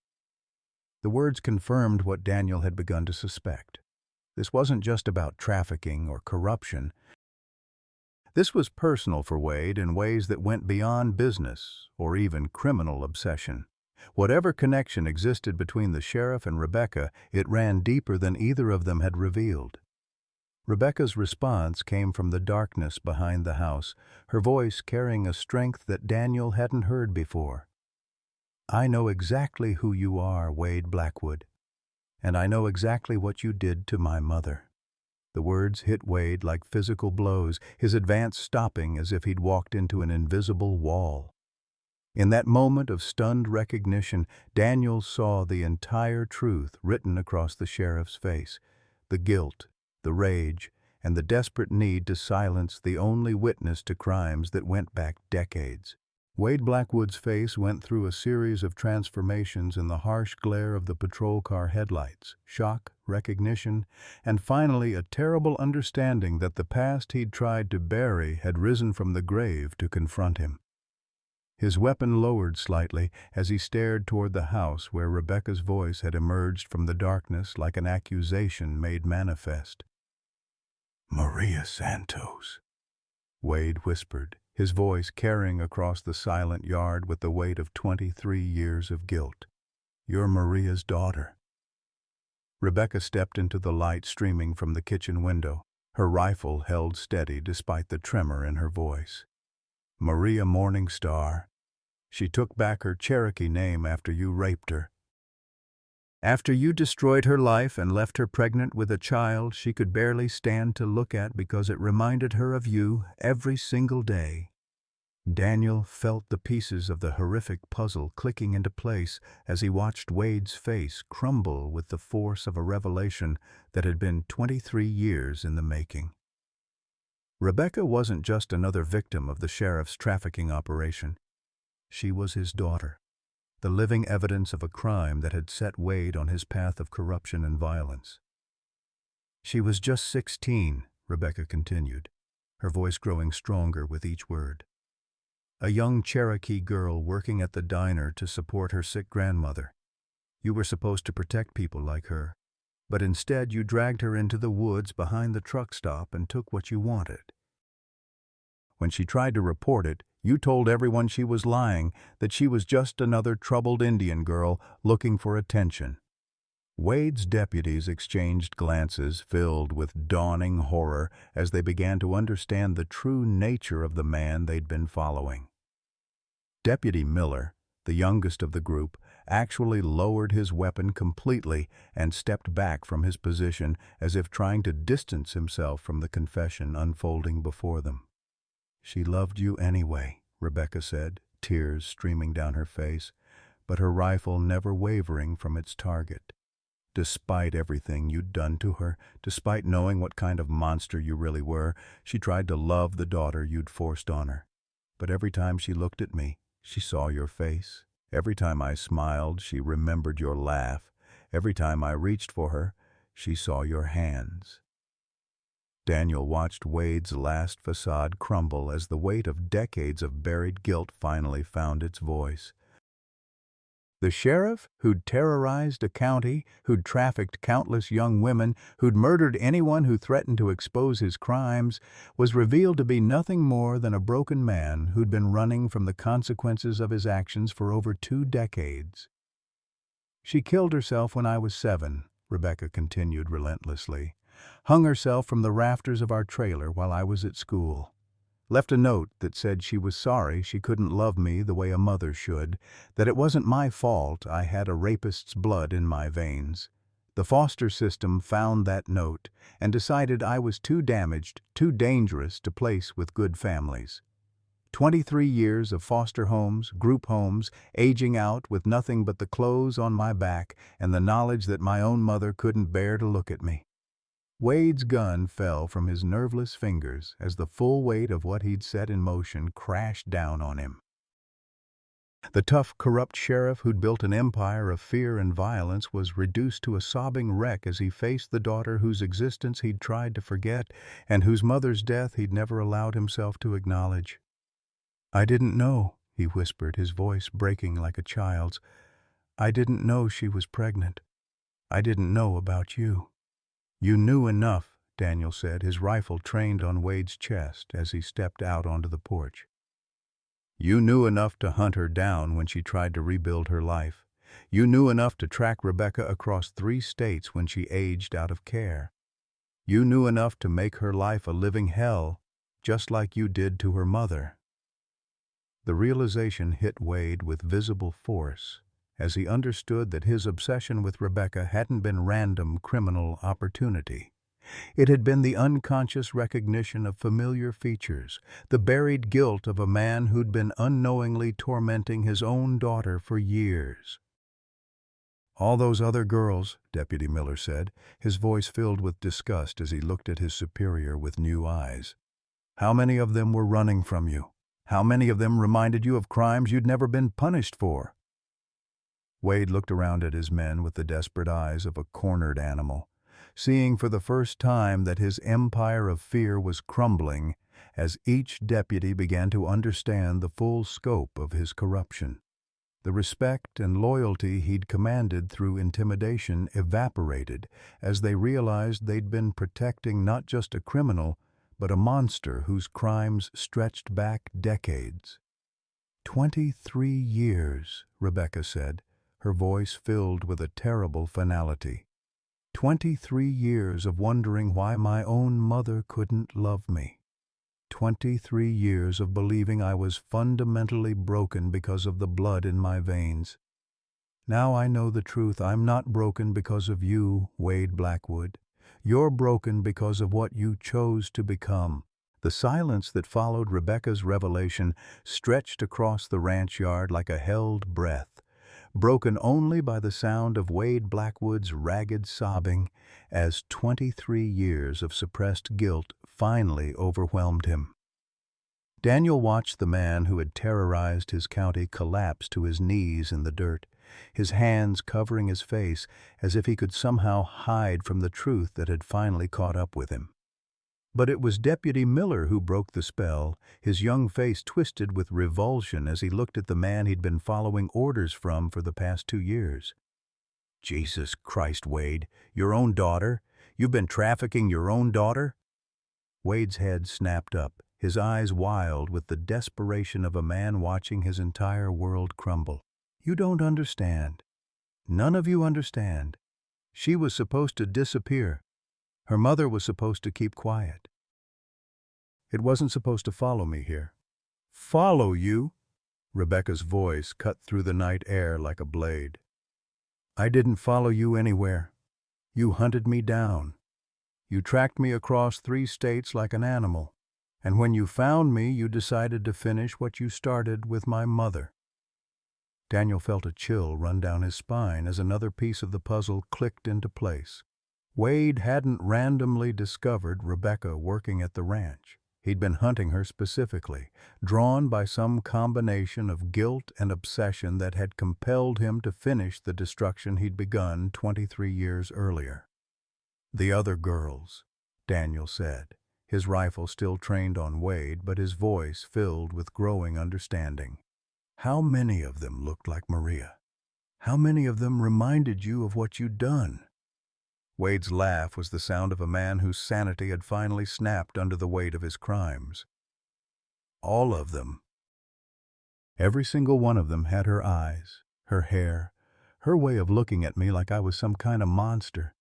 The words confirmed what Daniel had begun to suspect. This wasn't just about trafficking or corruption. This was personal for Wade in ways that went beyond business or even criminal obsession. Whatever connection existed between the sheriff and Rebecca, it ran deeper than either of them had revealed. Rebecca's response came from the darkness behind the house, her voice carrying a strength that Daniel hadn't heard before. "I know exactly who you are, Wade Blackwood, and I know exactly what you did to my mother." The words hit Wade like physical blows, his advance stopping as if he'd walked into an invisible wall. In that moment of stunned recognition, Daniel saw the entire truth written across the sheriff's face. The guilt, the rage, and the desperate need to silence the only witness to crimes that went back decades. Wade Blackwood's face went through a series of transformations in the harsh glare of the patrol car headlights: shock, recognition, and finally a terrible understanding that the past he'd tried to bury had risen from the grave to confront him. His weapon lowered slightly as he stared toward the house where Rebecca's voice had emerged from the darkness like an accusation made manifest. "Maria Santos," Wade whispered, his voice carrying across the silent yard with the weight of 23 years of guilt. "You're Maria's daughter." Rebecca stepped into the light streaming from the kitchen window, her rifle held steady despite the tremor in her voice. "Maria Morningstar. She took back her Cherokee name after you raped her. After you destroyed her life and left her pregnant with a child she could barely stand to look at because it reminded her of you every single day." Daniel felt the pieces of the horrific puzzle clicking into place as he watched Wade's face crumble with the force of a revelation that had been 23 years in the making. Rebecca wasn't just another victim of the sheriff's trafficking operation. She was his daughter, the living evidence of a crime that had set Wade on his path of corruption and violence. "She was just 16, Rebecca continued, her voice growing stronger with each word. "A young Cherokee girl working at the diner to support her sick grandmother. You were supposed to protect people like her, but instead you dragged her into the woods behind the truck stop and took what you wanted. When she tried to report it, you told everyone she was lying, that she was just another troubled Indian girl looking for attention." Wade's deputies exchanged glances filled with dawning horror as they began to understand the true nature of the man they'd been following. Deputy Miller, the youngest of the group, actually lowered his weapon completely and stepped back from his position as if trying to distance himself from the confession unfolding before them. "She loved you anyway," Rebecca said, tears streaming down her face, but her rifle never wavering from its target. "Despite everything you'd done to her, despite knowing what kind of monster you really were, she tried to love the daughter you'd forced on her. But every time she looked at me, she saw your face. Every time I smiled, she remembered your laugh. Every time I reached for her, she saw your hands." Daniel watched Wade's last facade crumble as the weight of decades of buried guilt finally found its voice. The sheriff who'd terrorized a county, who'd trafficked countless young women, who'd murdered anyone who threatened to expose his crimes, was revealed to be nothing more than a broken man who'd been running from the consequences of his actions for over 2 decades. "She killed herself when I was 7, Rebecca continued relentlessly. "Hung herself from the rafters of our trailer while I was at school. Left a note that said she was sorry she couldn't love me the way a mother should, that it wasn't my fault I had a rapist's blood in my veins. The foster system found that note and decided I was too damaged, too dangerous to place with good families. 23 years of foster homes, group homes, aging out with nothing but the clothes on my back and the knowledge that my own mother couldn't bear to look at me." Wade's gun fell from his nerveless fingers as the full weight of what he'd set in motion crashed down on him. The tough, corrupt sheriff who'd built an empire of fear and violence was reduced to a sobbing wreck as he faced the daughter whose existence he'd tried to forget and whose mother's death he'd never allowed himself to acknowledge. "I didn't know," he whispered, his voice breaking like a child's. "I didn't know she was pregnant. I didn't know about you." "You knew enough," Daniel said, his rifle trained on Wade's chest as he stepped out onto the porch. "You knew enough to hunt her down when she tried to rebuild her life. You knew enough to track Rebecca across 3 states when she aged out of care. You knew enough to make her life a living hell, just like you did to her mother." The realization hit Wade with visible force as he understood that his obsession with Rebecca hadn't been random criminal opportunity. It had been the unconscious recognition of familiar features, the buried guilt of a man who'd been unknowingly tormenting his own daughter for years. "All those other girls," Deputy Miller said, his voice filled with disgust as he looked at his superior with new eyes. "How many of them were running from you? How many of them reminded you of crimes you'd never been punished for?" Wade looked around at his men with the desperate eyes of a cornered animal, seeing for the first time that his empire of fear was crumbling as each deputy began to understand the full scope of his corruption. The respect and loyalty he'd commanded through intimidation evaporated as they realized they'd been protecting not just a criminal, but a monster whose crimes stretched back decades. 23 years, Rebecca said, her voice filled with a terrible finality. 23 years of wondering why my own mother couldn't love me. 23 years of believing I was fundamentally broken because of the blood in my veins. Now I know the truth. I'm not broken because of you, Wade Blackwood. You're broken because of what you chose to become. The silence that followed Rebecca's revelation stretched across the ranch yard like a held breath, broken only by the sound of Wade Blackwood's ragged sobbing as 23 years of suppressed guilt finally overwhelmed him. Daniel watched the man who had terrorized his county collapse to his knees in the dirt, his hands covering his face as if he could somehow hide from the truth that had finally caught up with him. But it was Deputy Miller who broke the spell, his young face twisted with revulsion as he looked at the man he'd been following orders from for the past 2 years. "Jesus Christ, Wade, your own daughter? You've been trafficking your own daughter?" Wade's head snapped up, his eyes wild with the desperation of a man watching his entire world crumble. "You don't understand. None of you understand. She was supposed to disappear. Her mother was supposed to keep quiet. It wasn't supposed to follow me here." "Follow you?" Rebecca's voice cut through the night air like a blade. "I didn't follow you anywhere. You hunted me down. You tracked me across 3 states like an animal. And when you found me, you decided to finish what you started with my mother." Daniel felt a chill run down his spine as another piece of the puzzle clicked into place. Wade hadn't randomly discovered Rebecca working at the ranch. He'd been hunting her specifically, drawn by some combination of guilt and obsession that had compelled him to finish the destruction he'd begun 23 years earlier. "The other girls," Daniel said, his rifle still trained on Wade, but his voice filled with growing understanding. "How many of them looked like Maria? How many of them reminded you of what you'd done?" Wade's laugh was the sound of a man whose sanity had finally snapped under the weight of his crimes. "All of them. Every single one of them had her eyes, her hair, her way of looking at me like I was some kind of monster.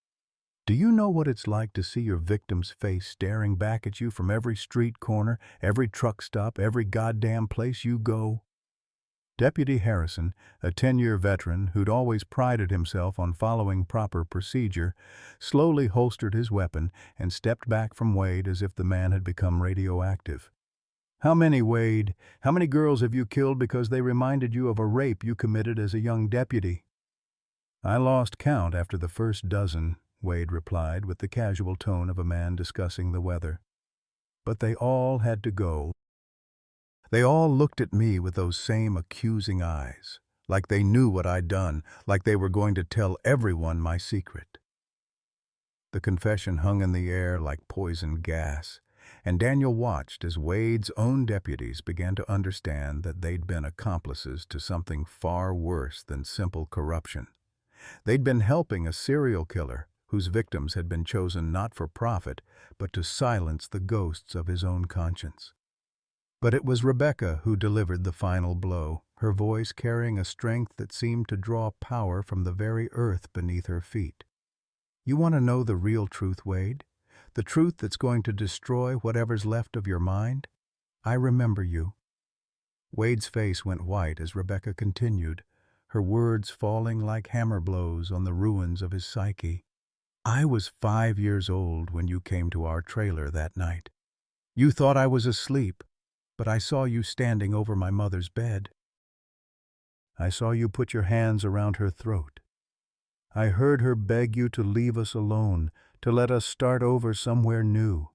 Do you know what it's like to see your victim's face staring back at you from every street corner, every truck stop, every goddamn place you go?" Deputy Harrison, a 10-year veteran who'd always prided himself on following proper procedure, slowly holstered his weapon and stepped back from Wade as if the man had become radioactive. "How many, Wade? How many girls have you killed because they reminded you of a rape you committed as a young deputy?" "I lost count after the first dozen," Wade replied with the casual tone of a man discussing the weather. "But they all had to go. They all looked at me with those same accusing eyes, like they knew what I'd done, like they were going to tell everyone my secret." The confession hung in the air like poison gas, And Daniel watched as Wade's own deputies began to understand that they'd been accomplices to something far worse than simple corruption. They'd been helping a serial killer whose victims had been chosen not for profit, but to silence the ghosts of his own conscience. But it was Rebecca who delivered the final blow, her voice carrying a strength that seemed to draw power from the very earth beneath her feet. "You want to know the real truth, Wade? The truth that's going to destroy whatever's left of your mind? I remember you." Wade's face went white as Rebecca continued, her words falling like hammer blows on the ruins of his psyche. "I was 5 years old when you came to our trailer that night. You thought I was asleep, but I saw you standing over my mother's bed. I saw you put your hands around her throat. I heard her beg you to leave us alone, to let us start over somewhere new.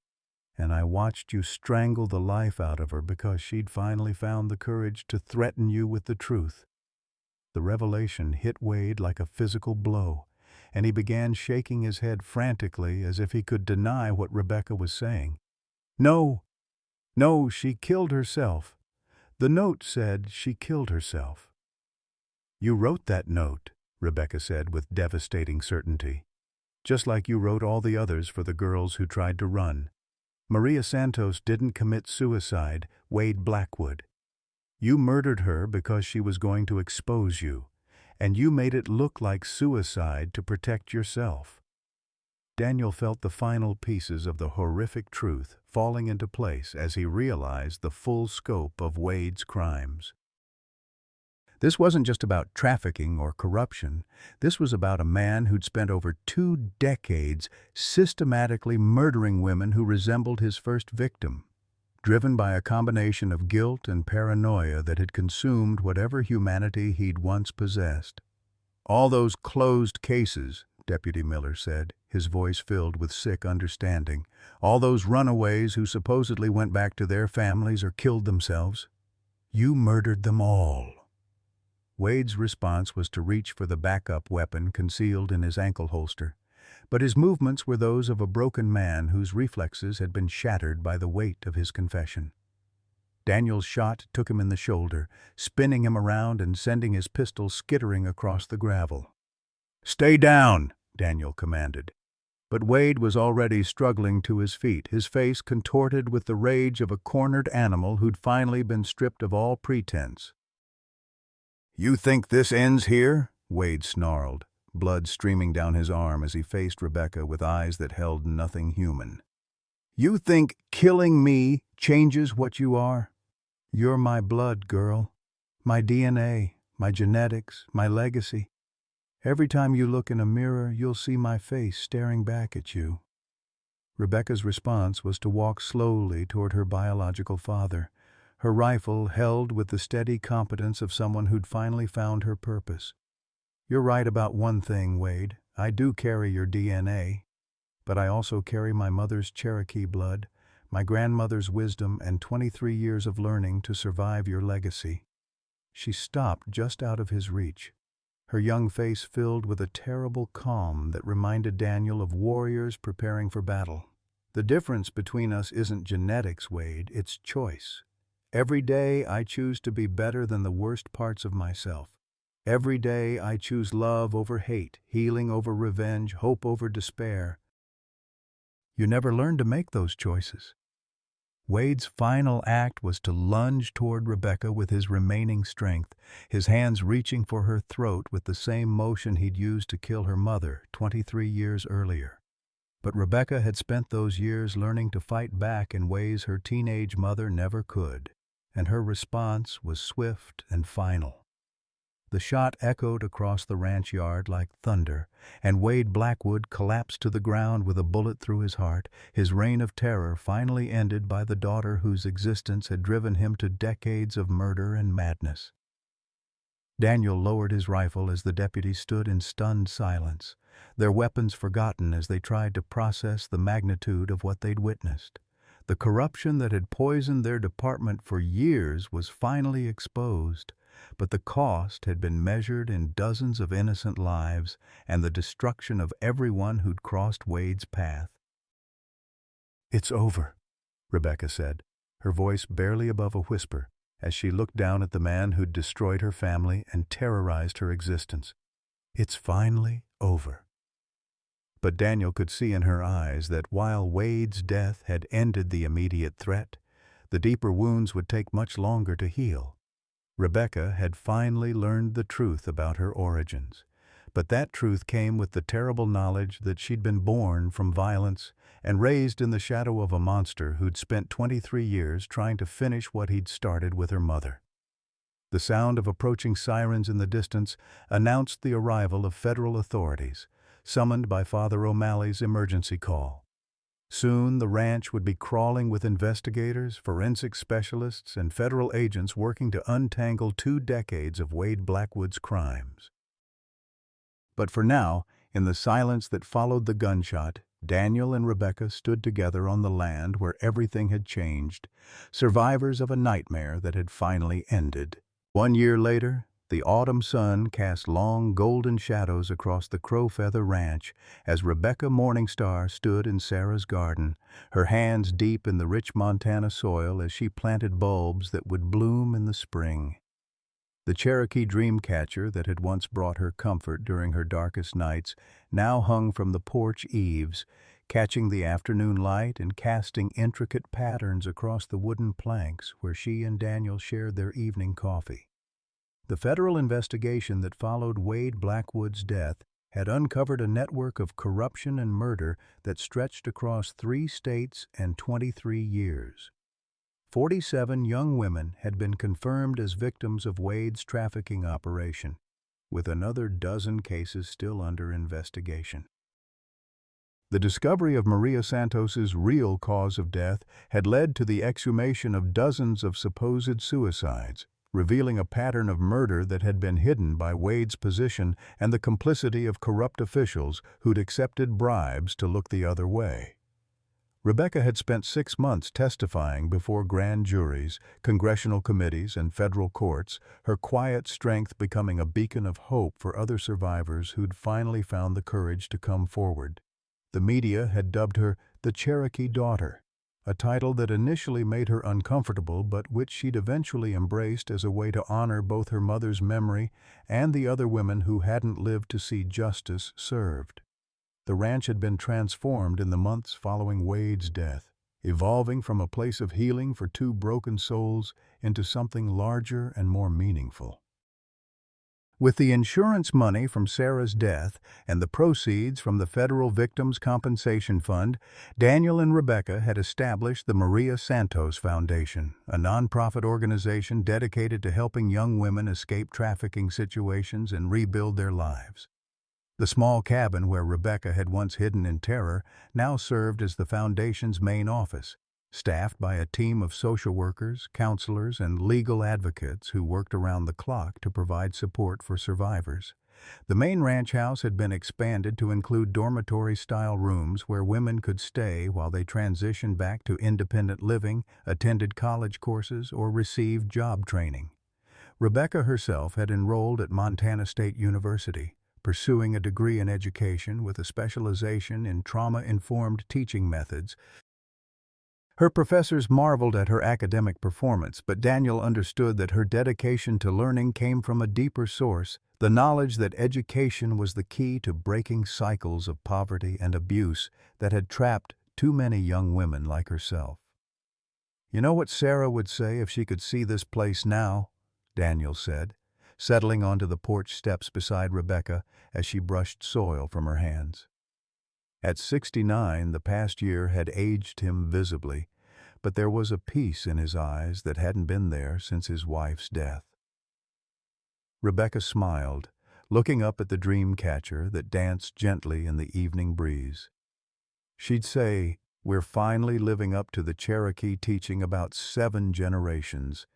And I watched you strangle the life out of her because she'd finally found the courage to threaten you with the truth." The revelation hit Wade like a physical blow, and he began shaking his head frantically as if he could deny what Rebecca was saying. "No, no, she killed herself. The note said she killed herself." "You wrote that note," Rebecca said with devastating certainty. "Just like you wrote all the others for the girls who tried to run. Maria Santos didn't commit suicide, Wade Blackwood. You murdered her because she was going to expose you, and you made it look like suicide to protect yourself." Daniel felt the final pieces of the horrific truth falling into place as he realized the full scope of Wade's crimes. This wasn't just about trafficking or corruption. This was about a man who'd spent over 2 decades systematically murdering women who resembled his first victim, driven by a combination of guilt and paranoia that had consumed whatever humanity he'd once possessed. "All those closed cases," Deputy Miller said, his voice filled with sick understanding. "All those runaways who supposedly went back to their families or killed themselves. You murdered them all." Wade's response was to reach for the backup weapon concealed in his ankle holster, but his movements were those of a broken man whose reflexes had been shattered by the weight of his confession. Daniel's shot took him in the shoulder, spinning him around and sending his pistol skittering across the gravel. "Stay down," Daniel commanded. But Wade was already struggling to his feet, his face contorted with the rage of a cornered animal who'd finally been stripped of all pretense. "You think this ends here?" Wade snarled, blood streaming down his arm as he faced Rebecca with eyes that held nothing human. "You think killing me changes what you are? You're my blood, girl. My DNA, my genetics, my legacy. Every time you look in a mirror, you'll see my face staring back at you." Rebecca's response was to walk slowly toward her biological father, her rifle held with the steady competence of someone who'd finally found her purpose. "You're right about one thing, Wade. I do carry your DNA, but I also carry my mother's Cherokee blood, my grandmother's wisdom, and 23 years of learning to survive your legacy." She stopped just out of his reach, her young face filled with a terrible calm that reminded Daniel of warriors preparing for battle. "The difference between us isn't genetics, Wade, it's choice. Every day I choose to be better than the worst parts of myself. Every day I choose love over hate, healing over revenge, hope over despair. You never learned to make those choices." Wade's final act was to lunge toward Rebecca with his remaining strength, his hands reaching for her throat with the same motion he'd used to kill her mother 23 years earlier. But Rebecca had spent those years learning to fight back in ways her teenage mother never could, and her response was swift and final. The shot echoed across the ranch yard like thunder, and Wade Blackwood collapsed to the ground with a bullet through his heart, his reign of terror finally ended by the daughter whose existence had driven him to decades of murder and madness. Daniel lowered his rifle as the deputies stood in stunned silence, their weapons forgotten as they tried to process the magnitude of what they'd witnessed. The corruption that had poisoned their department for years was finally exposed, but the cost had been measured in dozens of innocent lives and the destruction of everyone who'd crossed Wade's path. "It's over," Rebecca said, her voice barely above a whisper, as she looked down at the man who'd destroyed her family and terrorized her existence. It's finally over. But Daniel could see in her eyes that while Wade's death had ended the immediate threat, the deeper wounds would take much longer to heal. Rebecca had finally learned the truth about her origins, but that truth came with the terrible knowledge that she'd been born from violence and raised in the shadow of a monster who'd spent 23 years trying to finish what he'd started with her mother. The sound of approaching sirens in the distance announced the arrival of federal authorities, summoned by Father O'Malley's emergency call. Soon the ranch would be crawling with investigators, forensic specialists, and federal agents working to untangle 2 decades of Wade Blackwood's crimes. But for now, in the silence that followed the gunshot, Daniel and Rebecca stood together on the land where everything had changed, survivors of a nightmare that had finally ended. 1 year later, the autumn sun cast long golden shadows across the Crowfeather Ranch as Rebecca Morningstar stood in Sarah's garden, her hands deep in the rich Montana soil as she planted bulbs that would bloom in the spring. The Cherokee dreamcatcher that had once brought her comfort during her darkest nights now hung from the porch eaves, catching the afternoon light and casting intricate patterns across the wooden planks where she and Daniel shared their evening coffee. The federal investigation that followed Wade Blackwood's death had uncovered a network of corruption and murder that stretched across 3 states and 23 years. 47 young women had been confirmed as victims of Wade's trafficking operation, with another dozen cases still under investigation. The discovery of Maria Santos's real cause of death had led to the exhumation of dozens of supposed suicides, revealing a pattern of murder that had been hidden by Wade's position and the complicity of corrupt officials who'd accepted bribes to look the other way. Rebecca had spent 6 months testifying before grand juries, congressional committees, and federal courts, her quiet strength becoming a beacon of hope for other survivors who'd finally found the courage to come forward. The media had dubbed her the Cherokee Daughter, a title that initially made her uncomfortable but which she'd eventually embraced as a way to honor both her mother's memory and the other women who hadn't lived to see justice served. The ranch had been transformed in the months following Wade's death, evolving from a place of healing for 2 broken souls into something larger and more meaningful. With the insurance money from Sarah's death and the proceeds from the Federal Victims' Compensation Fund, Daniel and Rebecca had established the Maria Santos Foundation, a nonprofit organization dedicated to helping young women escape trafficking situations and rebuild their lives. The small cabin where Rebecca had once hidden in terror now served as the foundation's main office, staffed by a team of social workers, counselors, and legal advocates who worked around the clock to provide support for survivors. The main ranch house had been expanded to include dormitory-style rooms where women could stay while they transitioned back to independent living, attended college courses, or received job training. Rebecca herself had enrolled at Montana State University, pursuing a degree in education with a specialization in trauma-informed teaching methods. Her professors marveled at her academic performance, but Daniel understood that her dedication to learning came from a deeper source, the knowledge that education was the key to breaking cycles of poverty and abuse that had trapped too many young women like herself. "You know what Sarah would say if she could see this place now?" Daniel said, settling onto the porch steps beside Rebecca as she brushed soil from her hands. At 69, the past year had aged him visibly, but there was a peace in his eyes that hadn't been there since his wife's death. Rebecca smiled, looking up at the dream catcher that danced gently in the evening breeze. She'd say, "We're finally living up to the Cherokee teaching about 7 generations,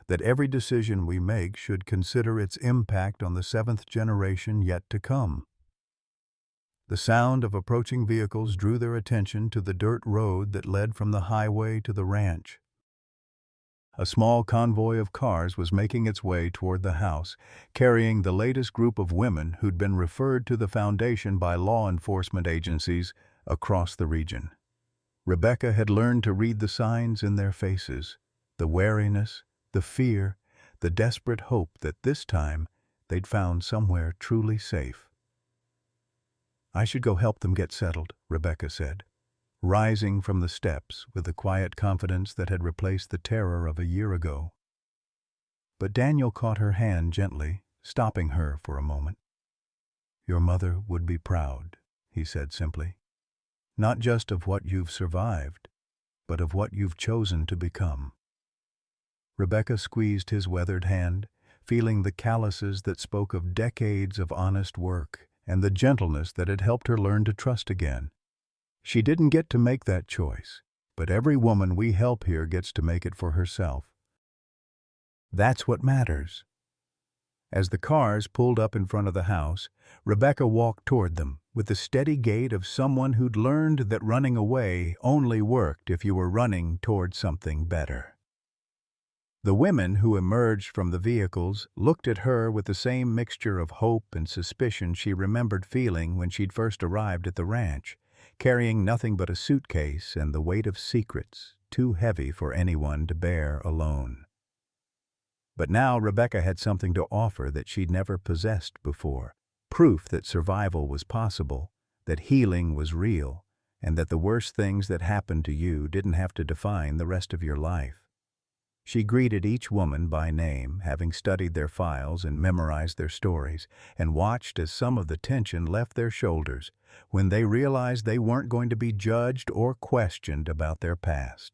that every decision we make should consider its impact on the 7th generation yet to come." The sound of approaching vehicles drew their attention to the dirt road that led from the highway to the ranch. A small convoy of cars was making its way toward the house, carrying the latest group of women who'd been referred to the foundation by law enforcement agencies across the region. Rebecca had learned to read the signs in their faces, the wariness, the fear, the desperate hope that this time they'd found somewhere truly safe. "I should go help them get settled," Rebecca said, rising from the steps with the quiet confidence that had replaced the terror of a year ago. But Daniel caught her hand gently, stopping her for a moment. "Your mother would be proud," he said simply. "Not just of what you've survived, but of what you've chosen to become." Rebecca squeezed his weathered hand, feeling the calluses that spoke of decades of honest work and the gentleness that had helped her learn to trust again. She didn't get to make that choice, but every woman we help here gets to make it for herself. That's what matters. As the cars pulled up in front of the house, Rebecca walked toward them with the steady gait of someone who'd learned that running away only worked if you were running toward something better. The women who emerged from the vehicles looked at her with the same mixture of hope and suspicion she remembered feeling when she'd first arrived at the ranch, carrying nothing but a suitcase and the weight of secrets too heavy for anyone to bear alone. But now Rebecca had something to offer that she'd never possessed before, proof that survival was possible, that healing was real, and that the worst things that happened to you didn't have to define the rest of your life. She greeted each woman by name, having studied their files and memorized their stories, and watched as some of the tension left their shoulders when they realized they weren't going to be judged or questioned about their past.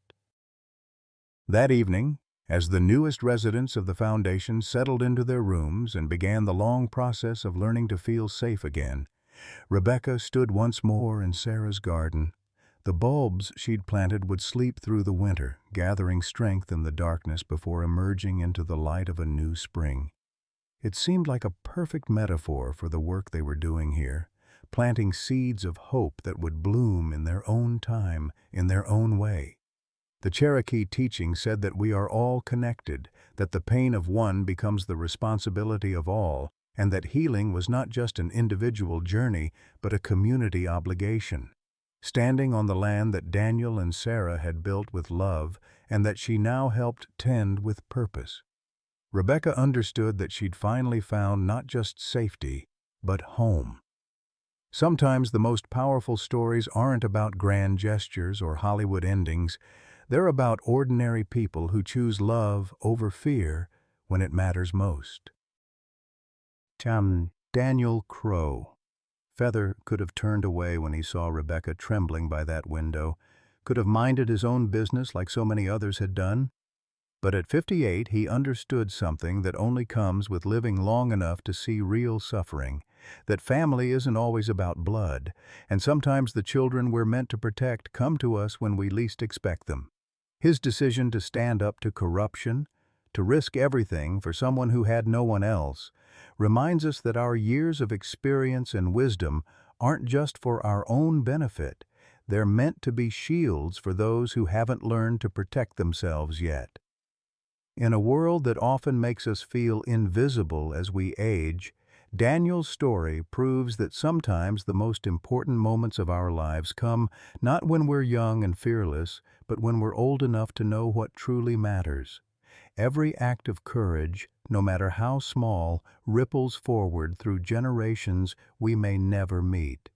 That evening, as the newest residents of the foundation settled into their rooms and began the long process of learning to feel safe again, Rebecca stood once more in Sarah's garden. The bulbs she'd planted would sleep through the winter, gathering strength in the darkness before emerging into the light of a new spring. It seemed like a perfect metaphor for the work they were doing here, planting seeds of hope that would bloom in their own time, in their own way. The Cherokee teaching said that we are all connected, that the pain of one becomes the responsibility of all, and that healing was not just an individual journey, but a community obligation. Standing on the land that Daniel and Sarah had built with love and that she now helped tend with purpose. Rebecca understood that she'd finally found not just safety, but home. Sometimes the most powerful stories aren't about grand gestures or Hollywood endings. They're about ordinary people who choose love over fear when it matters most. Daniel Crow. Feather could have turned away when he saw Rebecca trembling by that window, could have minded his own business like so many others had done. But at 58, he understood something that only comes with living long enough to see real suffering, that family isn't always about blood, and sometimes the children we're meant to protect come to us when we least expect them. His decision to stand up to corruption, to risk everything for someone who had no one else, reminds us that our years of experience and wisdom aren't just for our own benefit. They're meant to be shields for those who haven't learned to protect themselves yet. In a world that often makes us feel invisible as we age, Daniel's story proves that sometimes the most important moments of our lives come not when we're young and fearless, but when we're old enough to know what truly matters. Every act of courage, no matter how small, ripples forward through generations we may never meet.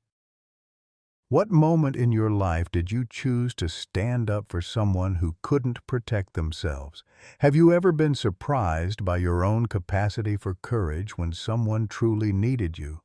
What moment in your life did you choose to stand up for someone who couldn't protect themselves? Have you ever been surprised by your own capacity for courage when someone truly needed you?